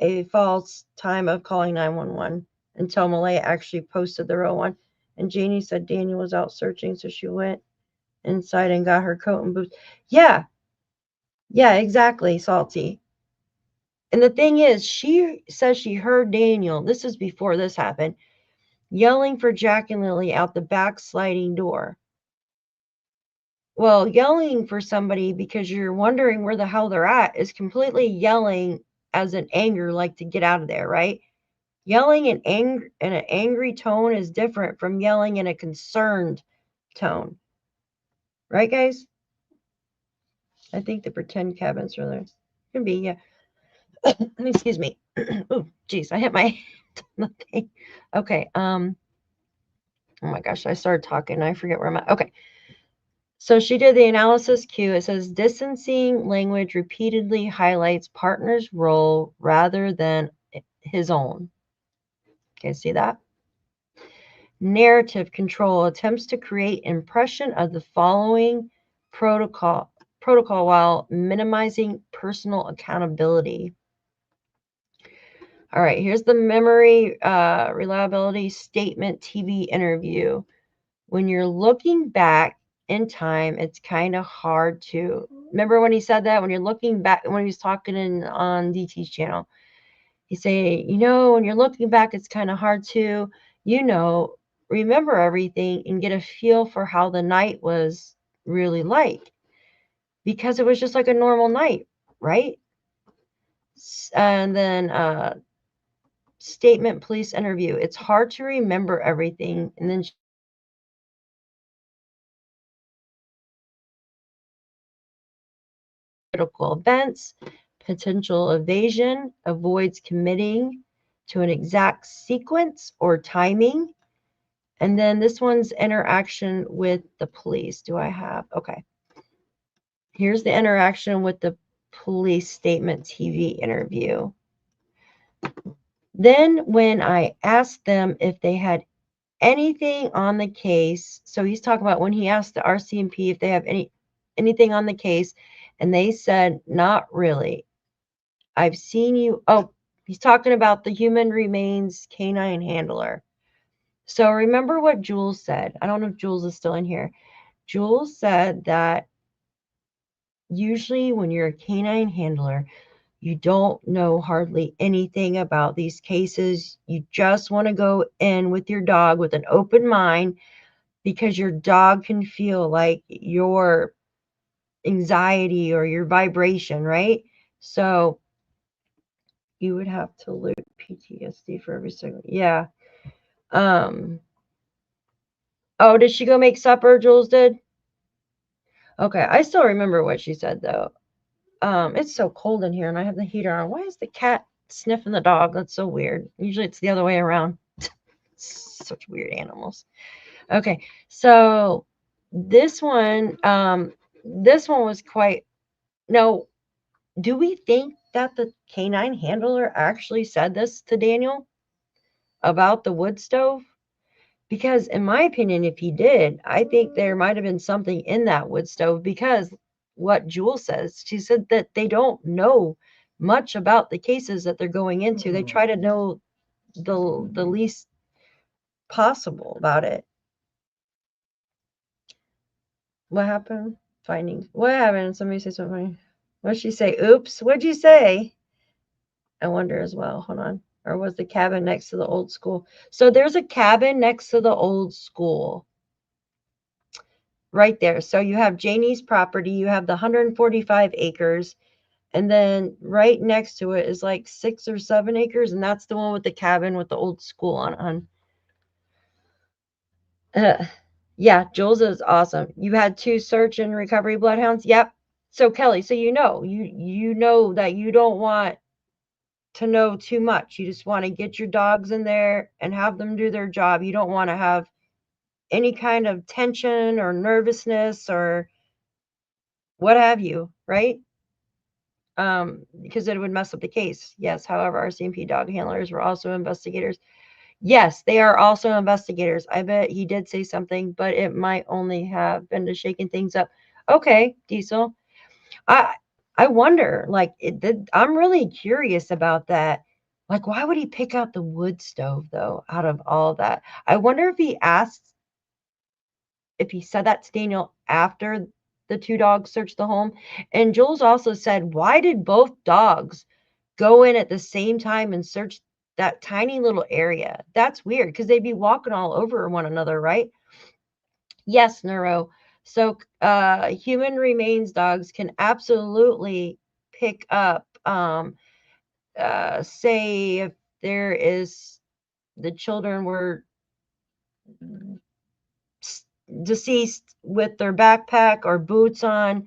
a false time of calling 911 until Malaya actually posted the real one. And Janie said Daniel was out searching, so she went inside and got her coat and boots. Yeah. Yeah, exactly, Salty. And the thing is, she says she heard Daniel, this is before this happened, yelling for Jack and Lilly out the back sliding door. Well, yelling for somebody because you're wondering where the hell they're at is completely yelling as an anger, like to get out of there, right? Yelling in an angry tone is different from yelling in a concerned tone. Right, guys? I think the pretend cabins are there. Can be, yeah. Excuse me. Oh, geez, I hit my thing. Okay. Oh my gosh, I started talking and I forget where I'm at. Okay. So she did the analysis Q. It says distancing language repeatedly highlights partner's role rather than his own. Okay, see that? Narrative control attempts to create impression of the following protocol while minimizing personal accountability. All right, here's the memory reliability statement TV interview. When you're looking back in time, it's kind of hard to remember when he said that. When you're looking back, when he was talking on DT's channel, he say, when you're looking back, it's kind of hard to, remember everything and get a feel for how the night was really like, because it was just like a normal night, right? And then statement police interview. It's hard to remember everything, and then critical events, potential evasion, avoids committing to an exact sequence or timing. And then this one's interaction with the police. Do I have? Okay. Here's the interaction with the police statement TV interview. Then when I asked them if they had anything on the case, so he's talking about when he asked the RCMP if they have anything on the case, and they said, not really. I've seen you. Oh, he's talking about the human remains canine handler. So remember what Jules said. I don't know if Jules is still in here. Jules said that usually when you're a canine handler, you don't know hardly anything about these cases. You just want to go in with your dog with an open mind because your dog can feel like your anxiety or your vibration, right? So you would have to loop PTSD for every single. Yeah. Oh, did she go make supper? Jules did? Okay. I still remember what she said though. It's so cold in here and I have the heater on. Why is the cat sniffing the dog? That's so weird. Usually it's the other way around. Such weird animals. Okay. So this one was quite, no, do we think that the canine handler actually said this to Daniel about the wood stove? Because in my opinion, if he did, I think there might have been something in that wood stove, because what Jewel says, she said that they don't know much about the cases that they're going into. They try to know the least possible about it. What happened? Finding. What happened? Somebody say something. What'd she say? Oops. What'd you say? I wonder as well. Hold on. Or was the cabin next to the old school? So there's a cabin next to the old school. Right there. So you have Janie's property, you have the 145 acres, and then right next to it is like 6 or 7 acres, and that's the one with the cabin with the old school on. Yeah, Jules is awesome. You had 2 search and recovery bloodhounds. Yep. So Kelly, so you know that you don't want to know too much. You just want to get your dogs in there and have them do their job. You don't want to have any kind of tension or nervousness or what have you, right? Because it would mess up the case. Yes, however, RCMP dog handlers were also investigators. Yes, they are also investigators. I bet he did say something, but it might only have been to shaking things up. Okay, Diesel. I wonder, like, I'm really curious about that. Like, why would he pick out the wood stove, though, out of all that? I wonder if he said that to Daniel after the two dogs searched the home. And Jules also said, why did both dogs go in at the same time and search that tiny little area? That's weird because they'd be walking all over one another, right? Yes, Neuro. So human remains dogs can absolutely pick up, say if there is, the children were deceased with their backpack or boots on,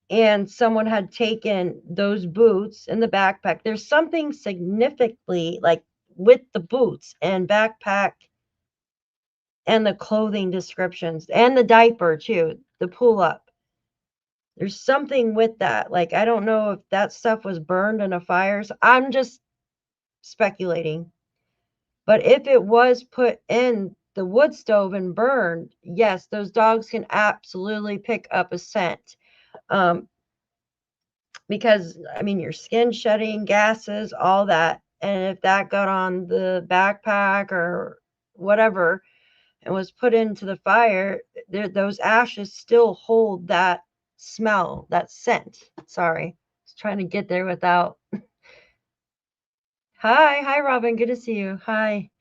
and someone had taken those boots in the backpack. There's something significantly like with the boots and backpack and the clothing descriptions and the diaper too, the pull up. There's something with that. Like, I don't know if that stuff was burned in a fire. So I'm just speculating. But if it was put in the wood stove and burned, yes, those dogs can absolutely pick up a scent. Because, I mean, your skin shedding, gases, all that. And if that got on the backpack or whatever and was put into the fire, those ashes still hold that smell, that scent. Sorry, I was trying to get there without. Hi, Robin. Good to see you. Hi.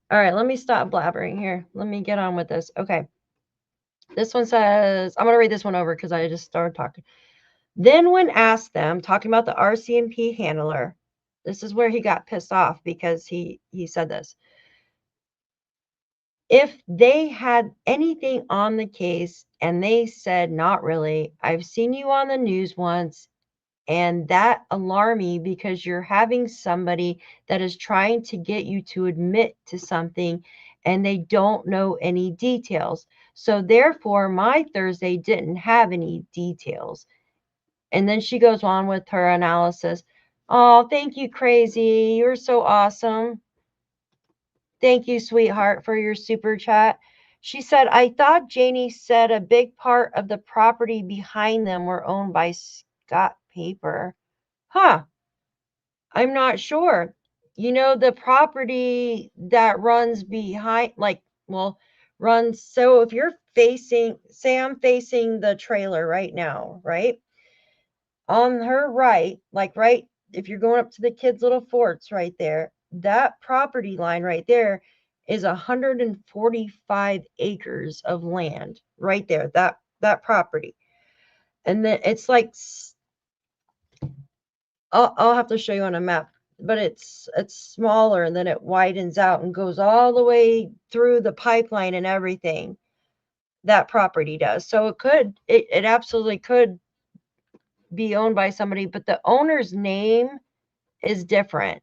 All right, let me stop blabbering here. Let me get on with this. Okay. This one says, I'm going to read this one over because I just started talking. Then when asked them, talking about the RCMP handler, this is where he got pissed off because he said this. If they had anything on the case and they said, not really, I've seen you on the news once, and that alarmed me because you're having somebody that is trying to get you to admit to something and they don't know any details. So therefore, my Thursday didn't have any details. And then she goes on with her analysis. Oh, thank you, Crazy. You're so awesome. Thank you, sweetheart, for your super chat. She said, I thought Janie said a big part of the property behind them were owned by Scott Paper. Huh. I'm not sure. You know, the property that runs behind, like, well, runs. So if you're facing, say I'm facing the trailer right now, right? On her right, like right, if you're going up to the kids' little forts right there, that property line right there is 145 acres of land right there, that property. And then it's like, I'll have to show you on a map, but it's smaller and then it widens out and goes all the way through the pipeline and everything. That property does. So it absolutely could be owned by somebody, but the owner's name is different,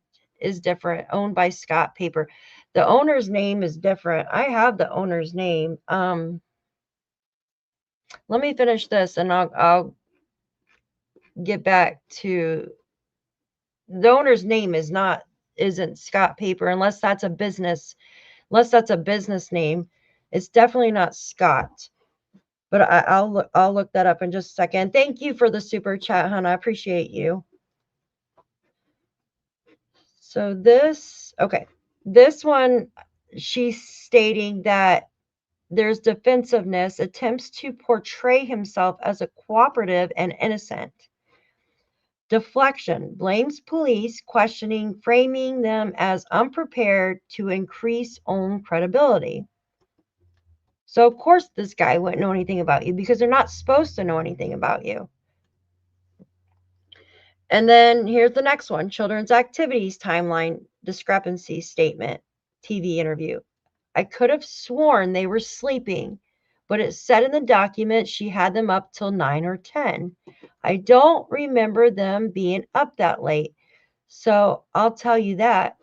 owned by Scott Paper. The owner's name is different. I have the owner's name. Let me finish this and I'll get back to the owner's name isn't Scott Paper unless that's a business name. It's definitely not Scott. But I'll look that up in just a second. Thank you for the super chat, hon. I appreciate you. So this one, she's stating that there's defensiveness, attempts to portray himself as a cooperative and innocent. Deflection, blames police, questioning, framing them as unprepared to increase own credibility. So of course this guy wouldn't know anything about you because they're not supposed to know anything about you. And then here's the next one, children's activities timeline discrepancy statement, TV interview. I could have sworn they were sleeping, but it said in the document she had them up till 9 or 10. I don't remember them being up that late. So I'll tell you that.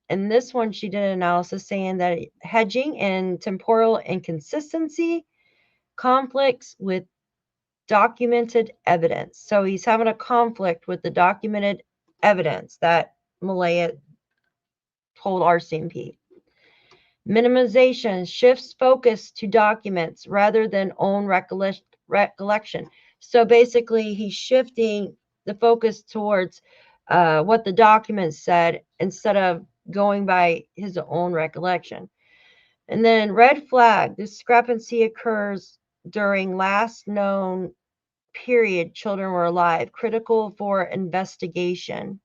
And this one, she did an analysis saying that hedging and temporal inconsistency conflicts with documented evidence. So he's having a conflict with the documented evidence that Malaya told RCMP. Minimization shifts focus to documents rather than own recollection. So basically, he's shifting the focus towards what the document said instead of going by his own recollection. And then red flag, discrepancy occurs during last known period children were alive, critical for investigation.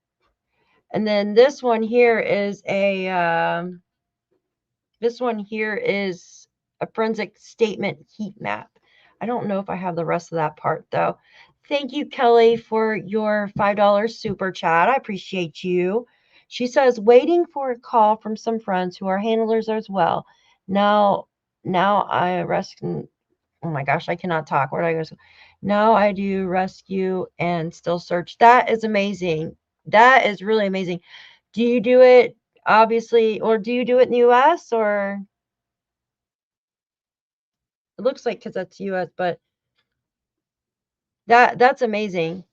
And then this one here is a forensic statement heat map. I don't know if I have the rest of that part though. Thank you, Kelly, for your $5 super chat. I appreciate you. She says, waiting for a call from some friends who are handlers as well. Now I rescue. Oh my gosh, I cannot talk. Where do I go? Now I do rescue and still search. That is amazing. That is really amazing. Do you do it obviously, or do you do it in the US, or it looks like because that's US, but that's amazing.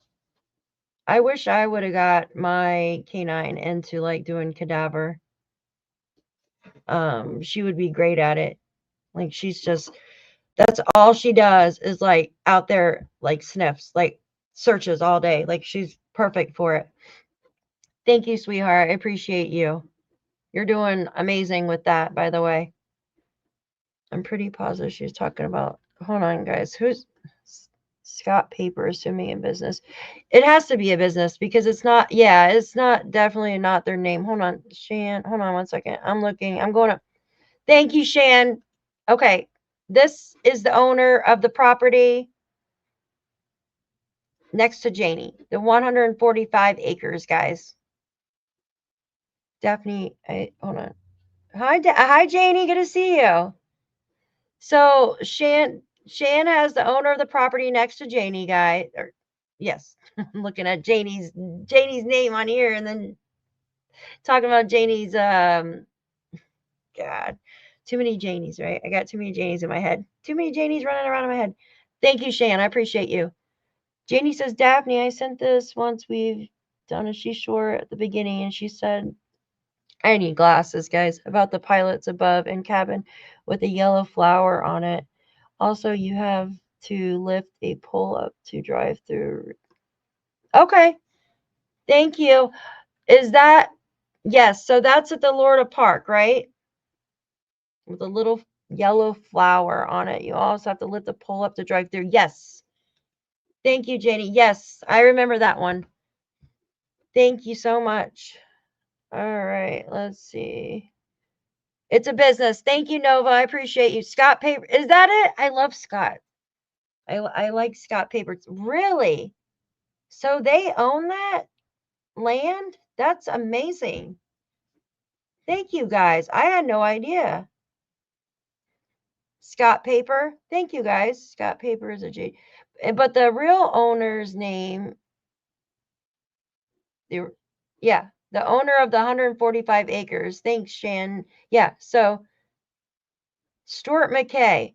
I wish I would have got my canine into like doing cadaver. She would be great at it. Like that's all she does is like out there like sniffs, like searches all day. Like she's perfect for it. Thank you, sweetheart. I appreciate you. You're doing amazing with that, by the way. I'm pretty positive she's talking about. Hold on, guys. Who's Scott Paper, assuming a business? It has to be a business because it's not. Yeah, it's not definitely not their name. Hold on, Shan. Hold on 1 second. I'm looking. I'm going up. Thank you, Shan. Okay, this is the owner of the property next to Janie. The 145 acres, guys. Daphne, hold on. Hi, Janie. Good to see you. So Shan has the owner of the property next to Janie, guy. Or yes, I'm looking at Janie's name on here, and then talking about Janie's. God, too many Janies, right? I got too many Janies in my head. Too many Janies running around in my head. Thank you, Shan. I appreciate you. Janie says, Daphne, I sent this once. We've done a she shore at the beginning, and she said, I need glasses, guys, about the pilots above and cabin with a yellow flower on it. Also, you have to lift a pull up to drive through. Okay. Thank you. Is that, yes, so that's at the Lorda Park, right? With a little yellow flower on it. You also have to lift the pull up to drive through. Yes. Thank you, Janie. Yes, I remember that one. Thank you so much. All right, let's see. It's a business. Thank you, Nova. I appreciate you. Scott Paper. Is that it? I love Scott. I like Scott Papers. Really? So they own that land? That's amazing. Thank you, guys. I had no idea. Scott Paper. Thank you, guys. Scott Paper is a G. But the real owner's name, the owner of the 145 acres. Thanks, Shan. Yeah, so Stuart McKay.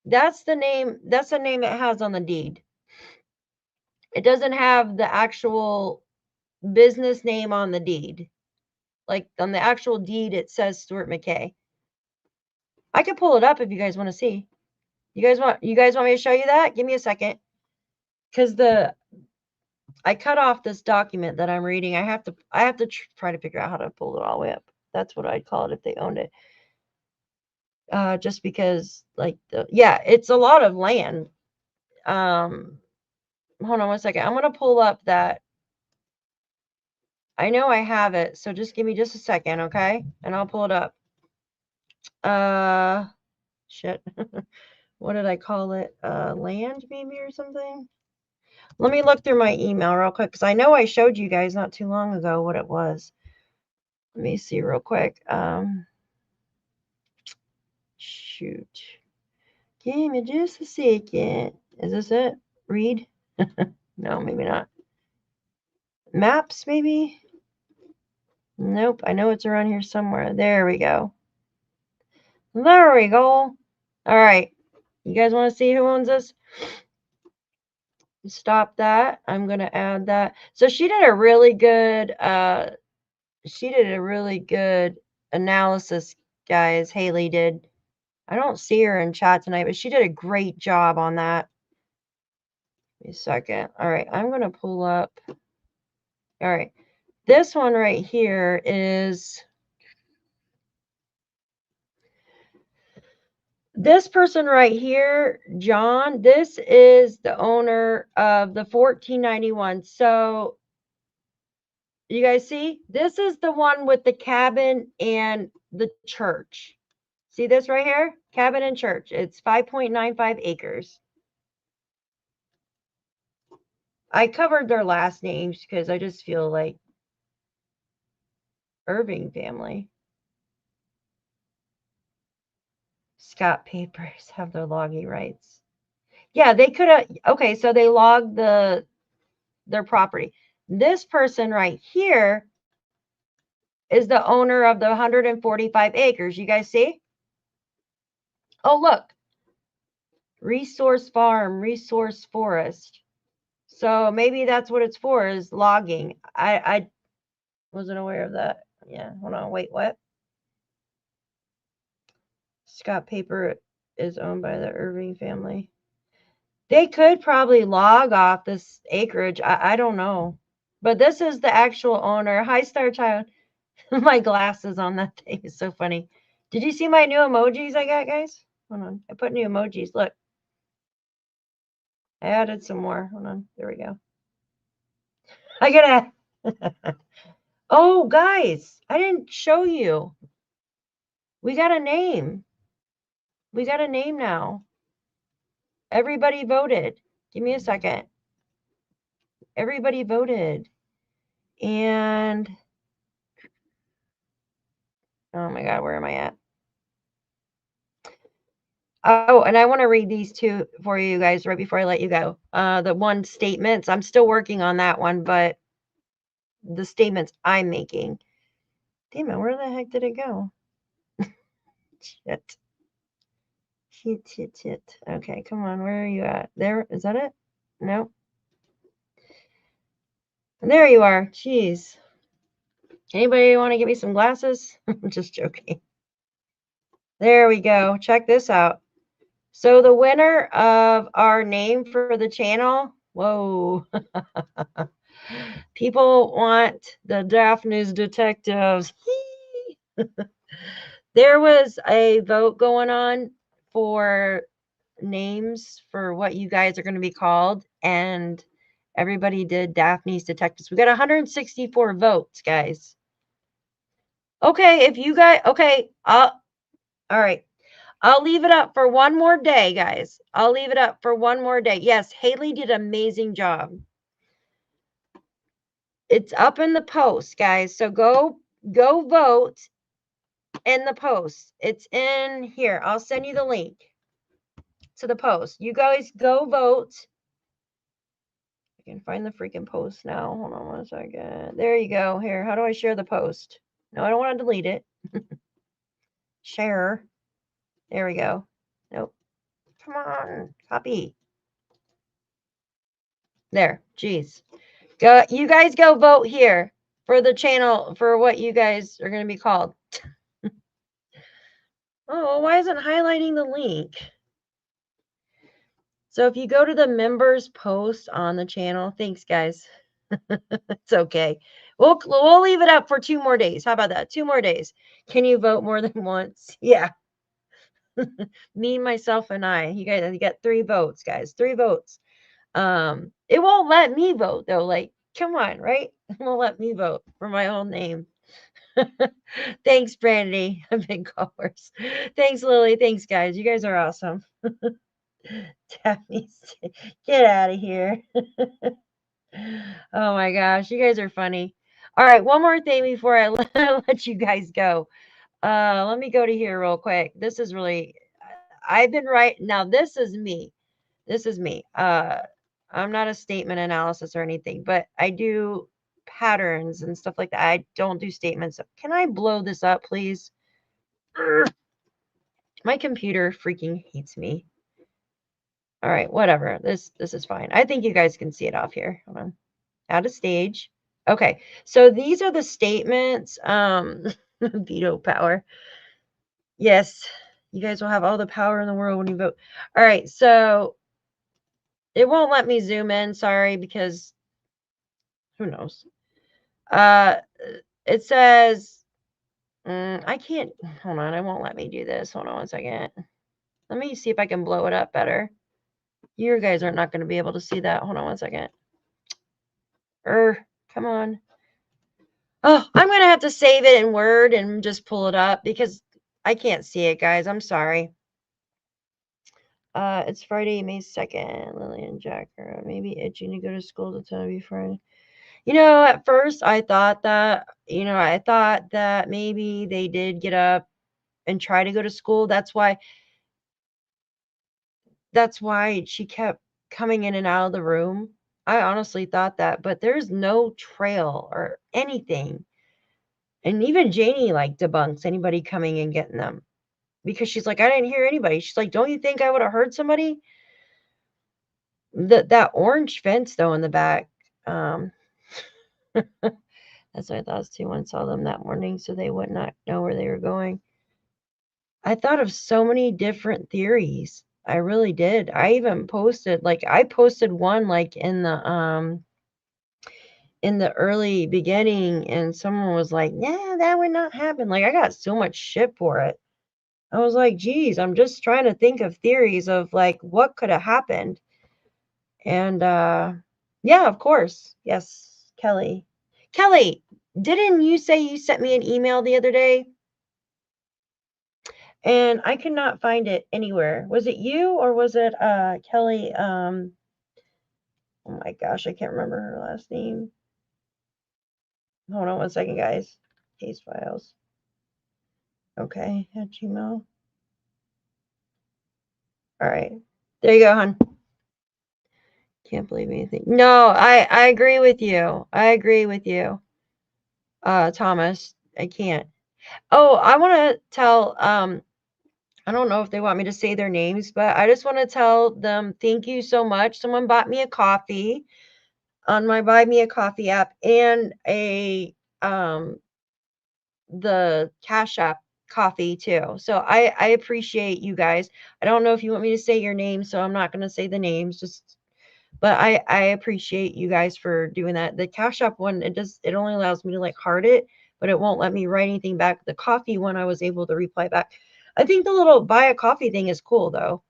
That's the name it has on the deed. It doesn't have the actual business name on the deed. Like on the actual deed, it says Stuart McKay. I can pull it up if you guys want to see. You guys want me to show you that? Give me a second. Because I cut off this document that I'm reading. I have to try to figure out how to pull it all the way up. That's what I'd call it if they owned it. Just because like it's a lot of land. Hold on 1 second. I'm going to pull up that. I know I have it, so just give me just a second, okay? And I'll pull it up. Shit. What did I call it? Land maybe or something? Let me look through my email real quick because I know I showed you guys not too long ago what it was. Let me see real quick. Shoot. Give me just a second. Is this it? Read? No, maybe not. Maps, maybe? Nope. I know it's around here somewhere. There we go. There we go. All right. You guys want to see who owns this? Stop that. I'm going to add that. So she did a really good analysis, guys. Haley did. I don't see her in chat tonight, but she did a great job on that. Give me a second. All right, I'm going to pull up. All right. This one right here is This person right here, John, this is the owner of the 1491. So you guys see, this is the one with the cabin and the church. See this right here? Cabin and church. It's 5.95 acres. I covered their last names because I just feel like Irving family. Scott Papers have their logging rights. Yeah, they could have. Okay, so they logged their property. This person right here is the owner of the 145 acres. You guys see? Oh, look. Resource farm, resource forest. So maybe that's what it's for, is logging. I wasn't aware of that. Yeah, hold on. Wait, what? Scott Paper is owned by the Irving family. They could probably log off this acreage. I don't know. But this is the actual owner. Hi, Star Child. My glasses on that thing is so funny. Did you see my new emojis I got, guys? Hold on. I put new emojis. Look. I added some more. Hold on. There we go. I gotta. Oh, guys. I didn't show you. We got a name. We got a name now. Everybody voted. Give me a second. Everybody voted. And oh my God, where am I at? Oh, and I want to read these two for you guys right before I let you go. The one statements, I'm still working on that one, but the statements I'm making. Damn it, where the heck did it go? Shit. Shit. Okay, come on, where are you at? There, is that it? No. There you are. Jeez. Anybody want to give me some glasses? I'm just joking. There we go. Check this out. So the winner of our name for the channel, whoa. People want the Daphne's detectives. There was a vote going on for names for what you guys are going to be called, and everybody did Daphne's detectives. We got 164 votes, guys. Okay, if you guys, okay, all right. I'll leave it up for one more day, guys. I'll leave it up for one more day. Yes, Haley did an amazing job. It's up in the post, guys. So go vote in the post. It's in here. I'll send you the link to the post. You guys go vote. I can find the freaking post now. Hold on one second. There you go. Here, how do I share the post? No, I don't want to delete it. Share. There we go. Nope. Come on. Copy. There. Jeez. Go. You guys go vote here for the channel for what you guys are going to be called. Oh, why isn't highlighting the link? So if you go to the members post on the channel, thanks guys. It's okay. We'll leave it up for 2 more days. How about that? 2 more days. Can you vote more than once? Yeah. Me, myself, and I. You guys, you got 3 votes, guys. 3 votes. It won't let me vote though. Like, come on, right? It won't let me vote for my own name. Thanks, Brandy. Big callers. Thanks, Lily. Thanks, guys. You guys are awesome. Daphne, get out of here. Oh my gosh, you guys are funny. All right, one more thing before I let you guys go. Let me go to here real quick. This is really, I've been right now. This is me. This is me. I'm not a statement analysis or anything, but I do patterns and stuff like that. I don't do statements. Can I blow this up, please? My computer freaking hates me. All right, whatever. This is fine. I think you guys can see it off here. Hold on. Out of stage. Okay, so these are the statements. Veto power. Yes, you guys will have all the power in the world when you vote. All right, so it won't let me zoom in. Sorry, because who knows? It says I can't. Hold on, it won't let me do this. Hold on one second. Let me see if I can blow it up better. You guys are not going to be able to see that. Hold on one second. Come on. Oh, I'm going to have to save it in Word and just pull it up because I can't see it, guys. I'm sorry. It's Friday, May 2nd. Lilly and Jack are maybe itching to go to school to tell me Friday. You know, at first I thought that, maybe they did get up and try to go to school. That's why she kept coming in and out of the room. I honestly thought that, but there's no trail or anything. And even Janie like debunks anybody coming and getting them because she's like, I didn't hear anybody. She's like, don't you think I would have heard somebody? That orange fence though in the back. That's what I thought too. One saw them that morning, so they would not know where they were going. I thought of so many different theories. I really did. I even posted one like in the early beginning, and someone was like, yeah, that would not happen. Like, I got so much shit for it. I was like, geez, I'm just trying to think of theories of like what could have happened. And yeah, of course. Yes, Kelly. Kelly, didn't you say you sent me an email the other day? And I could not find it anywhere. Was it you or was it Kelly? Oh my gosh, I can't remember her last name. Hold on one second, guys. Case files. Okay, at Gmail. All right. There you go, hon. Can't believe anything. No, I agree with you. I agree with you. Thomas, I can't. Oh, I want to tell I don't know if they want me to say their names, but I just want to tell them thank you so much. Someone bought me a coffee on my Buy Me a Coffee app and the Cash App coffee too. So I appreciate you guys. I don't know if you want me to say your name, so I'm not going to say the names, but I appreciate you guys for doing that. The Cash App one, it only allows me to like heart it, but it won't let me write anything back. The coffee one, I was able to reply back. I think the little buy a coffee thing is cool though,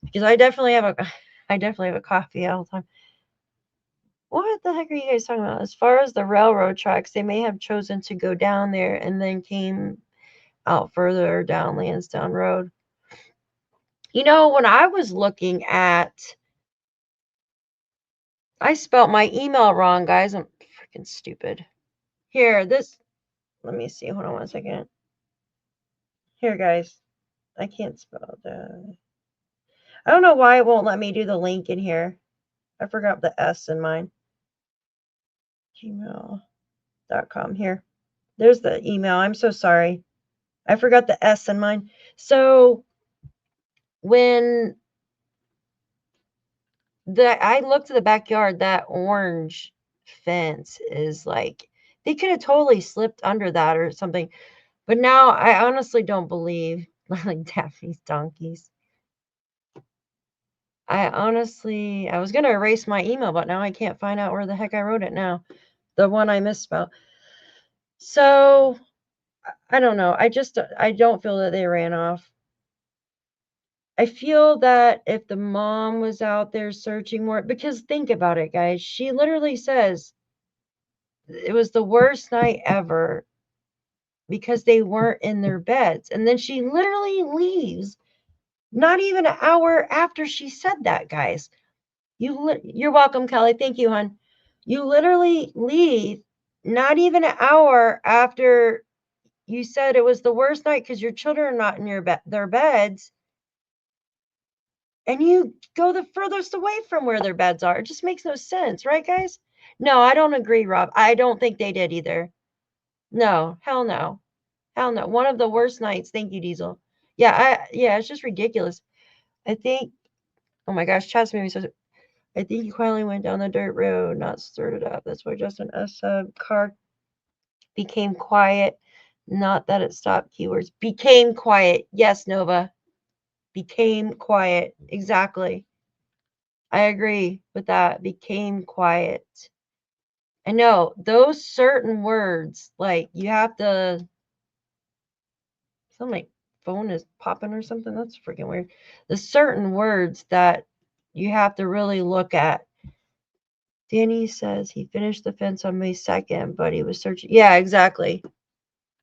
because I definitely have a coffee all the time. What the heck are you guys talking about? As far as the railroad tracks, they may have chosen to go down there and then came out further down Landsdowne Road. You know, when I was looking at, I spelt my email wrong, guys. I'm freaking stupid. Here, let me see. Hold on one second. Here, guys. I can't spell that. I don't know why it won't let me do the link in here. I forgot the S in mine. Gmail.com. Here. There's the email. I'm so sorry. I forgot the S in mine. So when I looked at the backyard, that orange fence is like, they could have totally slipped under that or something. But now I honestly don't believe like Daphne's donkeys. I was going to erase my email, but now I can't find out where the heck I wrote it now. The one I misspelled. So I don't know. I don't feel that they ran off. I feel that if the mom was out there searching more, because think about it, guys. She literally says it was the worst night ever because they weren't in their beds. And then she literally leaves not even an hour after she said that, guys. You're welcome, Kelly. Thank you, hon. You literally leave not even an hour after you said it was the worst night because your children are not in their beds. And you go the furthest away from where their beds are. It just makes no sense, right, guys? No, I don't agree, Rob. I don't think they did either. No, hell no. Hell no. One of the worst nights. Thank you, Diesel. Yeah, it's just ridiculous. I think, oh my gosh, Chaz maybe says, I think he quietly went down the dirt road, not stirred it up. That's why Justin S. Car became quiet. Not that it stopped keywords. Became quiet. Yes, Nova. Became quiet. Exactly. I agree with that. Became quiet. I know those certain words, like you have to, something like phone is popping or something. That's freaking weird. There's certain words that you have to really look at. Danny says he finished the fence on May 2nd, but he was searching. Yeah, exactly.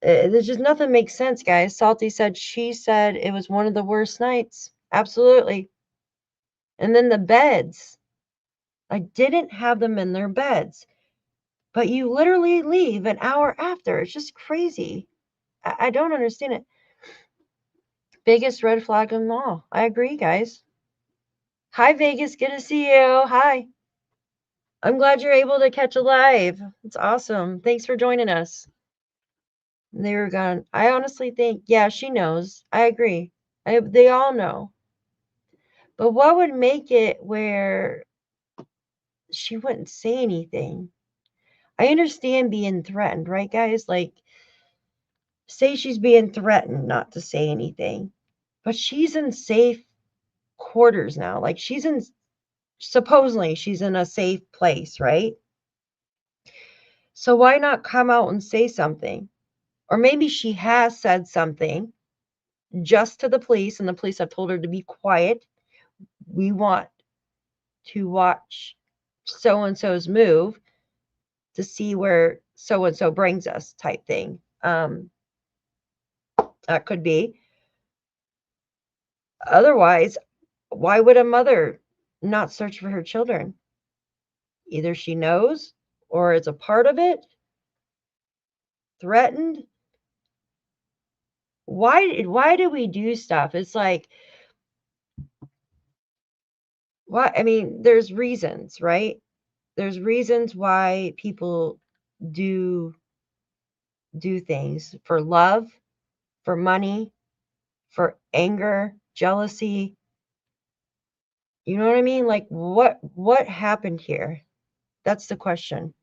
There's just nothing makes sense, guys. Salty said she said it was one of the worst nights. Absolutely. And then the beds. I didn't have them in their beds. But you literally leave an hour after. It's just crazy. I don't understand it. Biggest red flag of them all. I agree, guys. Hi, Vegas. Good to see you. Hi. I'm glad you're able to catch a live. It's awesome. Thanks for joining us. They were gone. I honestly think, yeah, she knows. I agree. They all know. But what would make it where she wouldn't say anything? I understand being threatened, right, guys? Like, say she's being threatened not to say anything, but she's in safe quarters now. Like, supposedly she's in a safe place, right? So why not come out and say something? Or maybe she has said something just to the police, and the police have told her to be quiet. We want to watch so-and-so's move to see where so-and-so brings us, type thing. That could be. Otherwise, why would a mother not search for her children? Either she knows or it's a part of it. Threatened. Why do we do stuff? It's like, why? I mean, there's reasons, right? There's reasons why people do things for love, for money, for anger, jealousy. You know what I mean? Like, what happened here? That's the question.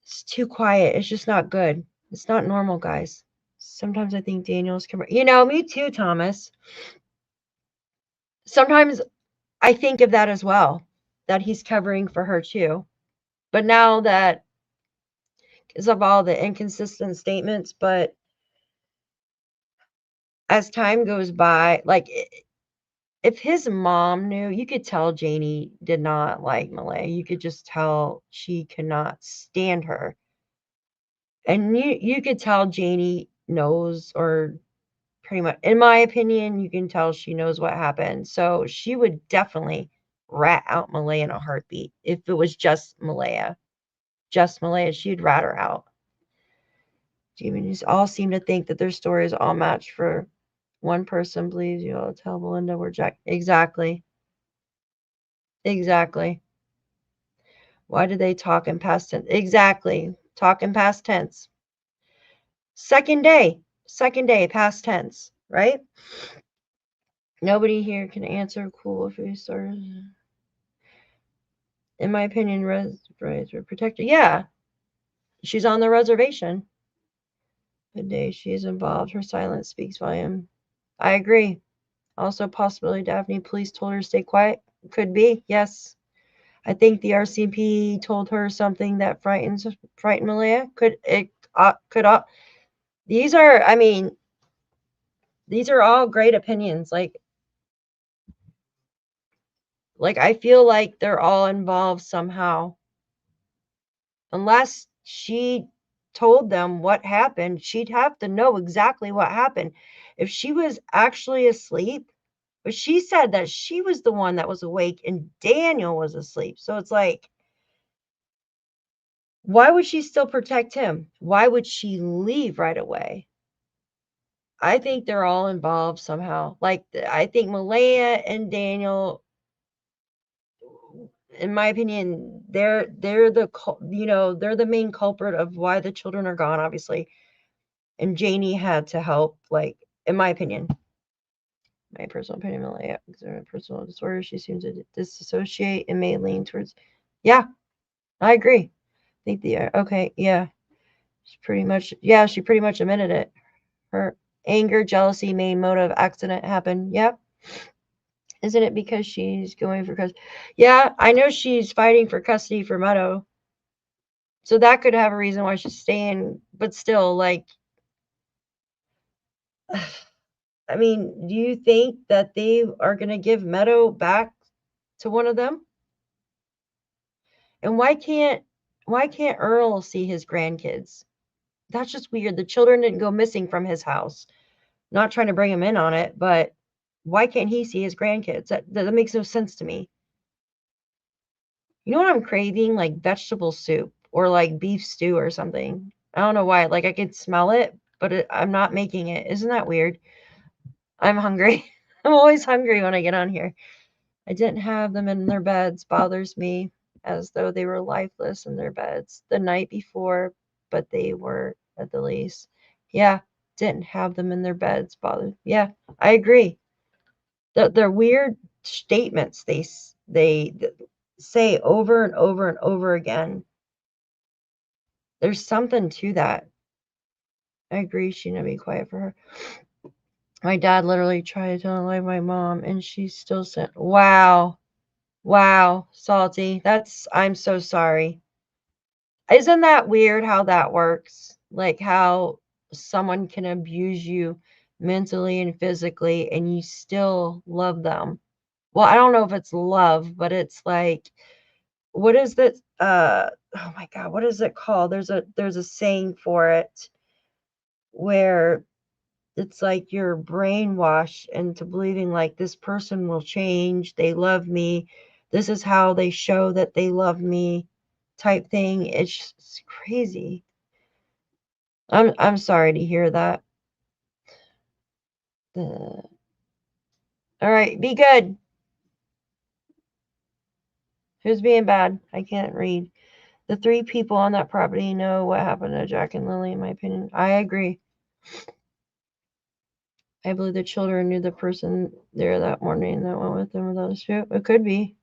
It's too quiet. It's just not good. It's not normal, guys. Sometimes I think Daniel's me too, Thomas. Sometimes I think of that as well, that he's covering for her too. But now that, because of all the inconsistent statements, but as time goes by, like, if his mom knew, you could tell Janie did not like Malay. You could just tell she could not stand her. And you could tell Janie knows, or pretty much, in my opinion, you can tell she knows what happened. So she would definitely rat out Malaya in a heartbeat. If it was just Malaya, she'd rat her out. Demons all seem to think that their stories all match. For one person believes you all tell Belinda we're Jack. Exactly. Why do they talk in past tense? Exactly. Talk in past tense. Second day, past tense, right? Nobody here can answer. Cool if we start. In my opinion, rights were protected. Yeah. She's on the reservation. The day she is involved, her silence speaks volume. I agree. Also, possibility Daphne police told her to stay quiet. Could be, yes. I think the RCMP told her something that frightened Malaya. These are all great opinions. Like I feel like they're all involved somehow. Unless she told them what happened, she'd have to know exactly what happened. If she was actually asleep, but she said that she was the one that was awake and Daniel was asleep. So it's like, why would she still protect him? Why would she leave right away? I think they're all involved somehow. Like, I think Malaya and Daniel, in my opinion, they're the main culprit of why the children are gone, obviously. And Janie had to help, like, in my opinion. My personal opinion, Malaya, personal disorder, she seems to disassociate and may lean towards. Yeah, I agree. I think okay, yeah. She pretty much admitted it. Her anger, jealousy, main motive, accident happened. Yep. Isn't it because she's going for custody? Yeah, I know she's fighting for custody for Meadow. So that could have a reason why she's staying, but still, like, I mean, do you think that they are going to give Meadow back to one of them? And why can't Earl see his grandkids? That's just weird. The children didn't go missing from his house. Not trying to bring him in on it, but why can't he see his grandkids? That makes no sense to me. You know what I'm craving? Like vegetable soup or like beef stew or something. I don't know why. Like I could smell it, but I'm not making it. Isn't that weird? I'm hungry. I'm always hungry when I get on here. I didn't have them in their beds. Bothers me as though they were lifeless in their beds the night before, but they were at the least. Yeah, didn't have them in their beds. Bothered. Yeah, I agree. They're weird statements they say over and over and over again. There's something to that. I agree. She need to be quiet for her. My dad literally tried to unalive my mom, and she still said, "Wow, wow, Salty. I'm so sorry." Isn't that weird how that works? Like how someone can abuse you mentally and physically, and you still love them. Well, I don't know if it's love, but it's like, what is that? Oh my God, what is it called? There's a saying for it where it's like you're brainwashed into believing like this person will change. They love me. This is how they show that they love me, type thing. It's just crazy. I'm sorry to hear that. All right, be good. Who's being bad? I can't read. The 3 people on that property know what happened to Jack and Lilly, in my opinion. I agree. I believe the children knew the person there that morning that went with them without a dispute. It could be.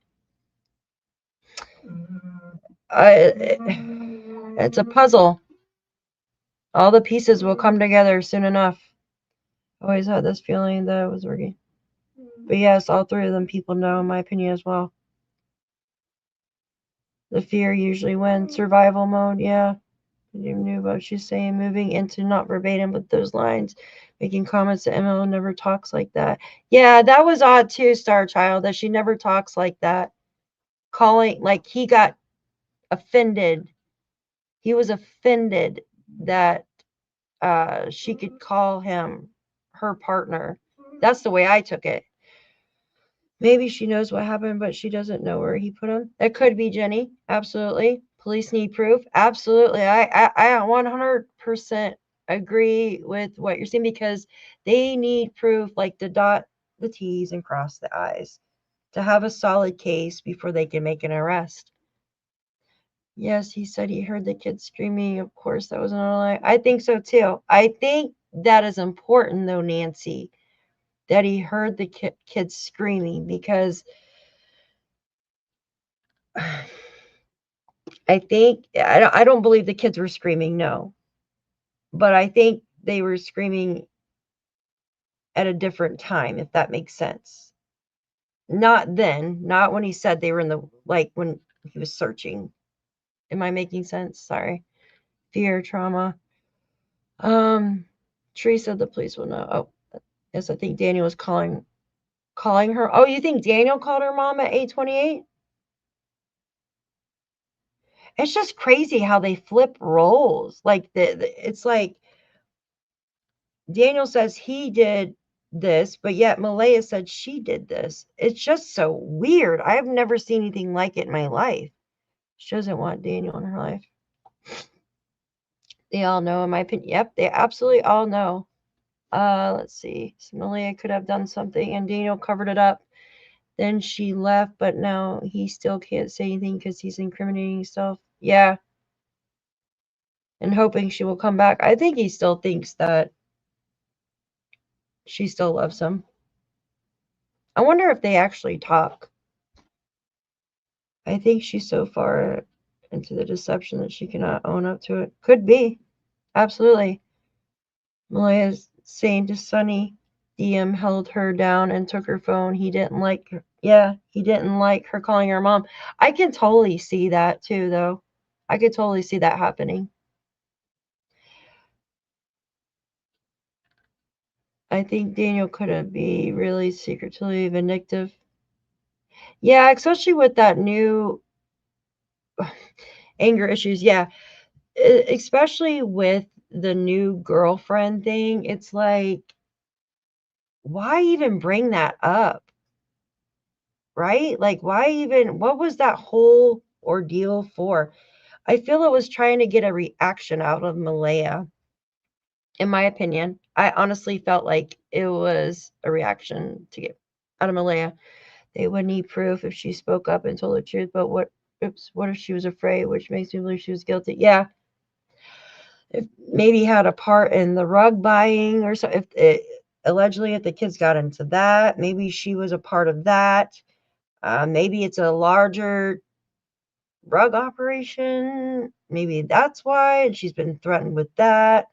It's a puzzle. All the pieces will come together soon enough. Always had this feeling that it was working. But yes, all 3 of them people know, in my opinion, as well. The fear usually wins. Survival mode, yeah. You knew what she's saying, moving into not verbatim, but those lines, making comments that ML never talks like that. Yeah, that was odd too, Star Child, that she never talks like that. Calling, like he got offended. He was offended that she could call him her partner. That's the way I took it. Maybe she knows what happened, but she doesn't know where he put him. It could be Jenny. Absolutely. Police need proof. Absolutely. I 100% agree with what you're saying because they need proof, like to dot the T's and cross the I's to have a solid case before they can make an arrest. Yes, he said he heard the kids screaming. Of course, that was not a lie. I think so too. I think that is important, though, Nancy, that he heard the kids screaming because I think I don't believe the kids were screaming, no, but I think they were screaming at a different time, if that makes sense. Not then, not when he said they were in the like when he was searching. Am I making sense? Sorry. Fear, trauma. Tree said the police will know. Oh, yes, I think Daniel was calling her. Oh, you think Daniel called her mom at 8:28? It's just crazy how they flip roles. Like it's like Daniel says he did this, but yet Malaya said she did this. It's just so weird. I've never seen anything like it in my life. She doesn't want Daniel in her life. They all know, in my opinion. Yep, they absolutely all know. Let's see. So Malaya could have done something, and Daniel covered it up. Then she left, but now he still can't say anything because he's incriminating himself. Yeah. And hoping she will come back. I think he still thinks that she still loves him. I wonder if they actually talk. I think she's so far into the deception that she cannot own up to it. Could be. Absolutely. Malaya's saying to Sunny, DM held her down and took her phone. He didn't like her. Yeah, he didn't like her calling her mom. I can totally see that too, though. I could totally see that happening. I think Daniel could be really secretly vindictive. Yeah, especially with that new anger issues. Yeah, especially with the new girlfriend thing. It's like, why even bring that up? Right? Like, why even, what was that whole ordeal for? I feel it was trying to get a reaction out of Malaya. In my opinion, I honestly felt like it was a reaction to get out of Malaya. They would need proof if she spoke up and told the truth, but what if she was afraid, which makes me believe she was guilty? Yeah. If maybe had a part in the rug buying or so, if it, allegedly if the kids got into that, maybe she was a part of that. Maybe it's a larger rug operation. Maybe that's why she's been threatened with that.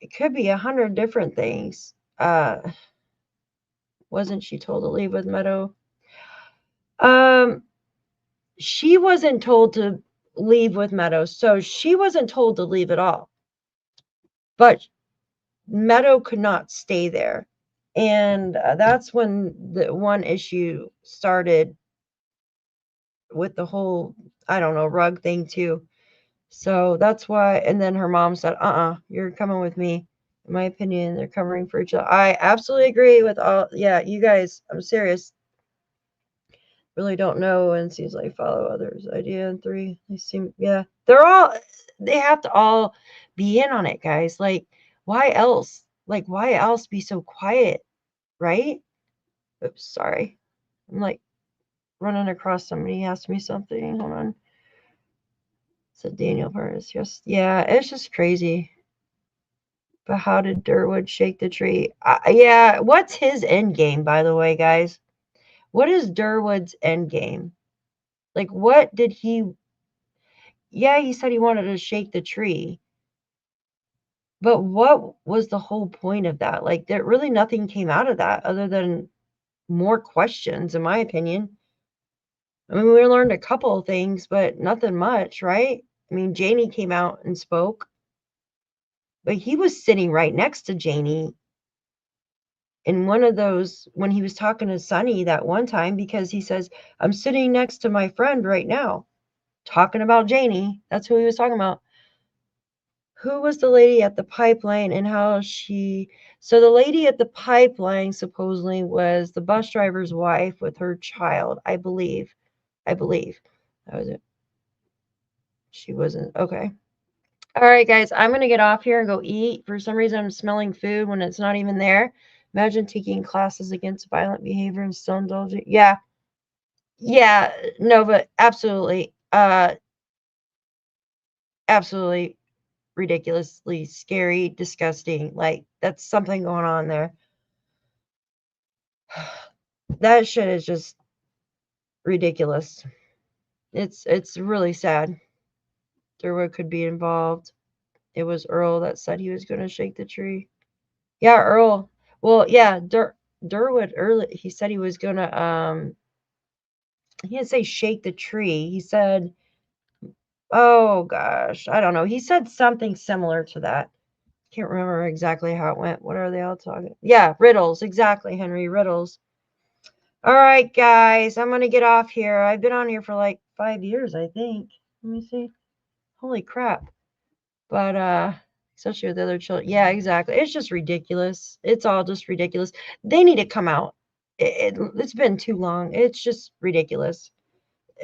It could be 100 different things. Wasn't she told to leave with Meadow? She wasn't told to leave with Meadow, so she wasn't told to leave at all. But Meadow could not stay there. And that's when the one issue started with the whole, I don't know, rug thing too. So that's why, and then her mom said, you're coming with me. In my opinion, they're covering for each other. I absolutely agree with all, yeah, you guys, I'm serious. Really don't know, and seems like follow others. Idea and 3, they seem, yeah, they have to all be in on it, guys. Like, why else? Like, why else be so quiet, right? Oops, sorry. I'm like running across somebody asked me something. Hold on. Said Daniel Burns. Just, yeah, it's just crazy. But how did Durwood shake the tree? Yeah, what's his end game, by the way, guys? What is Durwood's end game? Like, what did he? Yeah, he said he wanted to shake the tree. But what was the whole point of that? Like, there really nothing came out of that other than more questions, in my opinion. I mean, we learned a couple of things, but nothing much, right? I mean, Janie came out and spoke, but he was sitting right next to Janie in one of those when he was talking to Sonny that one time, because he says, I'm sitting next to my friend right now, talking about Janie. That's who he was talking about. Who was the lady at the pipeline and how she, so the lady at the pipeline supposedly was the bus driver's wife with her child, I believe. That was it. She wasn't, okay. All right, guys, I'm going to get off here and go eat. For some reason, I'm smelling food when it's not even there. Imagine taking classes against violent behavior and still indulging. Yeah. Yeah, Nova, absolutely. Absolutely ridiculously scary, disgusting. Like, that's something going on there. That shit is just ridiculous. It's really sad. Durwood could be involved. It was Earl that said he was going to shake the tree. Yeah, Earl. Well, yeah, Durwood early. He said he was going to. He didn't say shake the tree. He said, oh gosh, I don't know. He said something similar to that. Can't remember exactly how it went. What are they all talking? Yeah, riddles. Exactly, Henry, riddles. All right, guys, I'm going to get off here. I've been on here for like 5 years, I think. Let me see. Holy crap. But, especially with the other children. Yeah, exactly. It's just ridiculous. It's all just ridiculous. They need to come out. It's been too long. It's just ridiculous.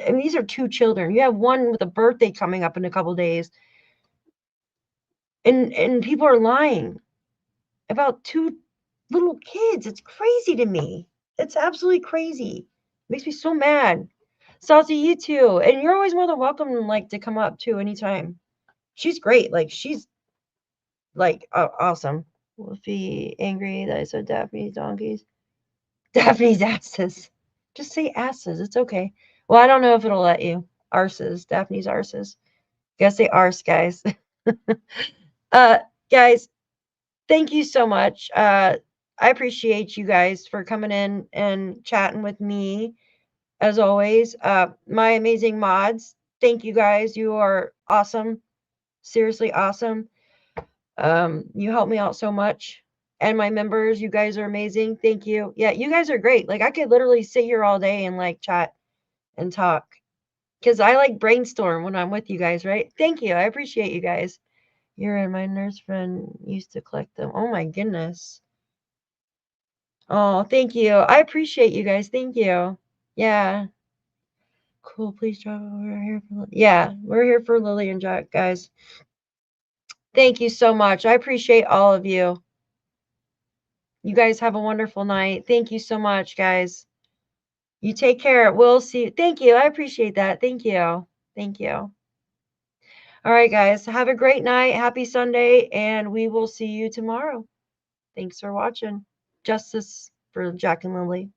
And these are 2 children. You have one with a birthday coming up in a couple days. And people are lying about 2 little kids. It's crazy to me. It's absolutely crazy. It makes me so mad. Salty, you too. And you're always more than welcome, like, to come up too anytime. She's great. Like, she's like awesome. Wolfie angry that I said Daphne's donkeys. Daphne's asses. Just say asses. It's okay. Well, I don't know if it'll let you. Arses. Daphne's arses. Gotta say arse, guys. Guys, thank you so much. I appreciate you guys for coming in and chatting with me. As always, my amazing mods, thank you guys. You are awesome. Seriously awesome. You help me out so much. And my members, you guys are amazing. Thank you. Yeah, you guys are great. Like, I could literally sit here all day and like chat and talk, because I like brainstorm when I'm with you guys, right? Thank you. I appreciate you guys. And my nurse friend used to collect them. Oh my goodness. Oh, thank you. I appreciate you guys. Thank you. Yeah. Cool. Please drop over here. Yeah, we're here for Lilly and Jack, guys. Thank you so much. I appreciate all of you. You guys have a wonderful night. Thank you so much, guys. You take care. We'll see you. Thank you. I appreciate that. Thank you. Thank you. All right, guys. Have a great night. Happy Sunday, and we will see you tomorrow. Thanks for watching. Justice for Jack and Lilly.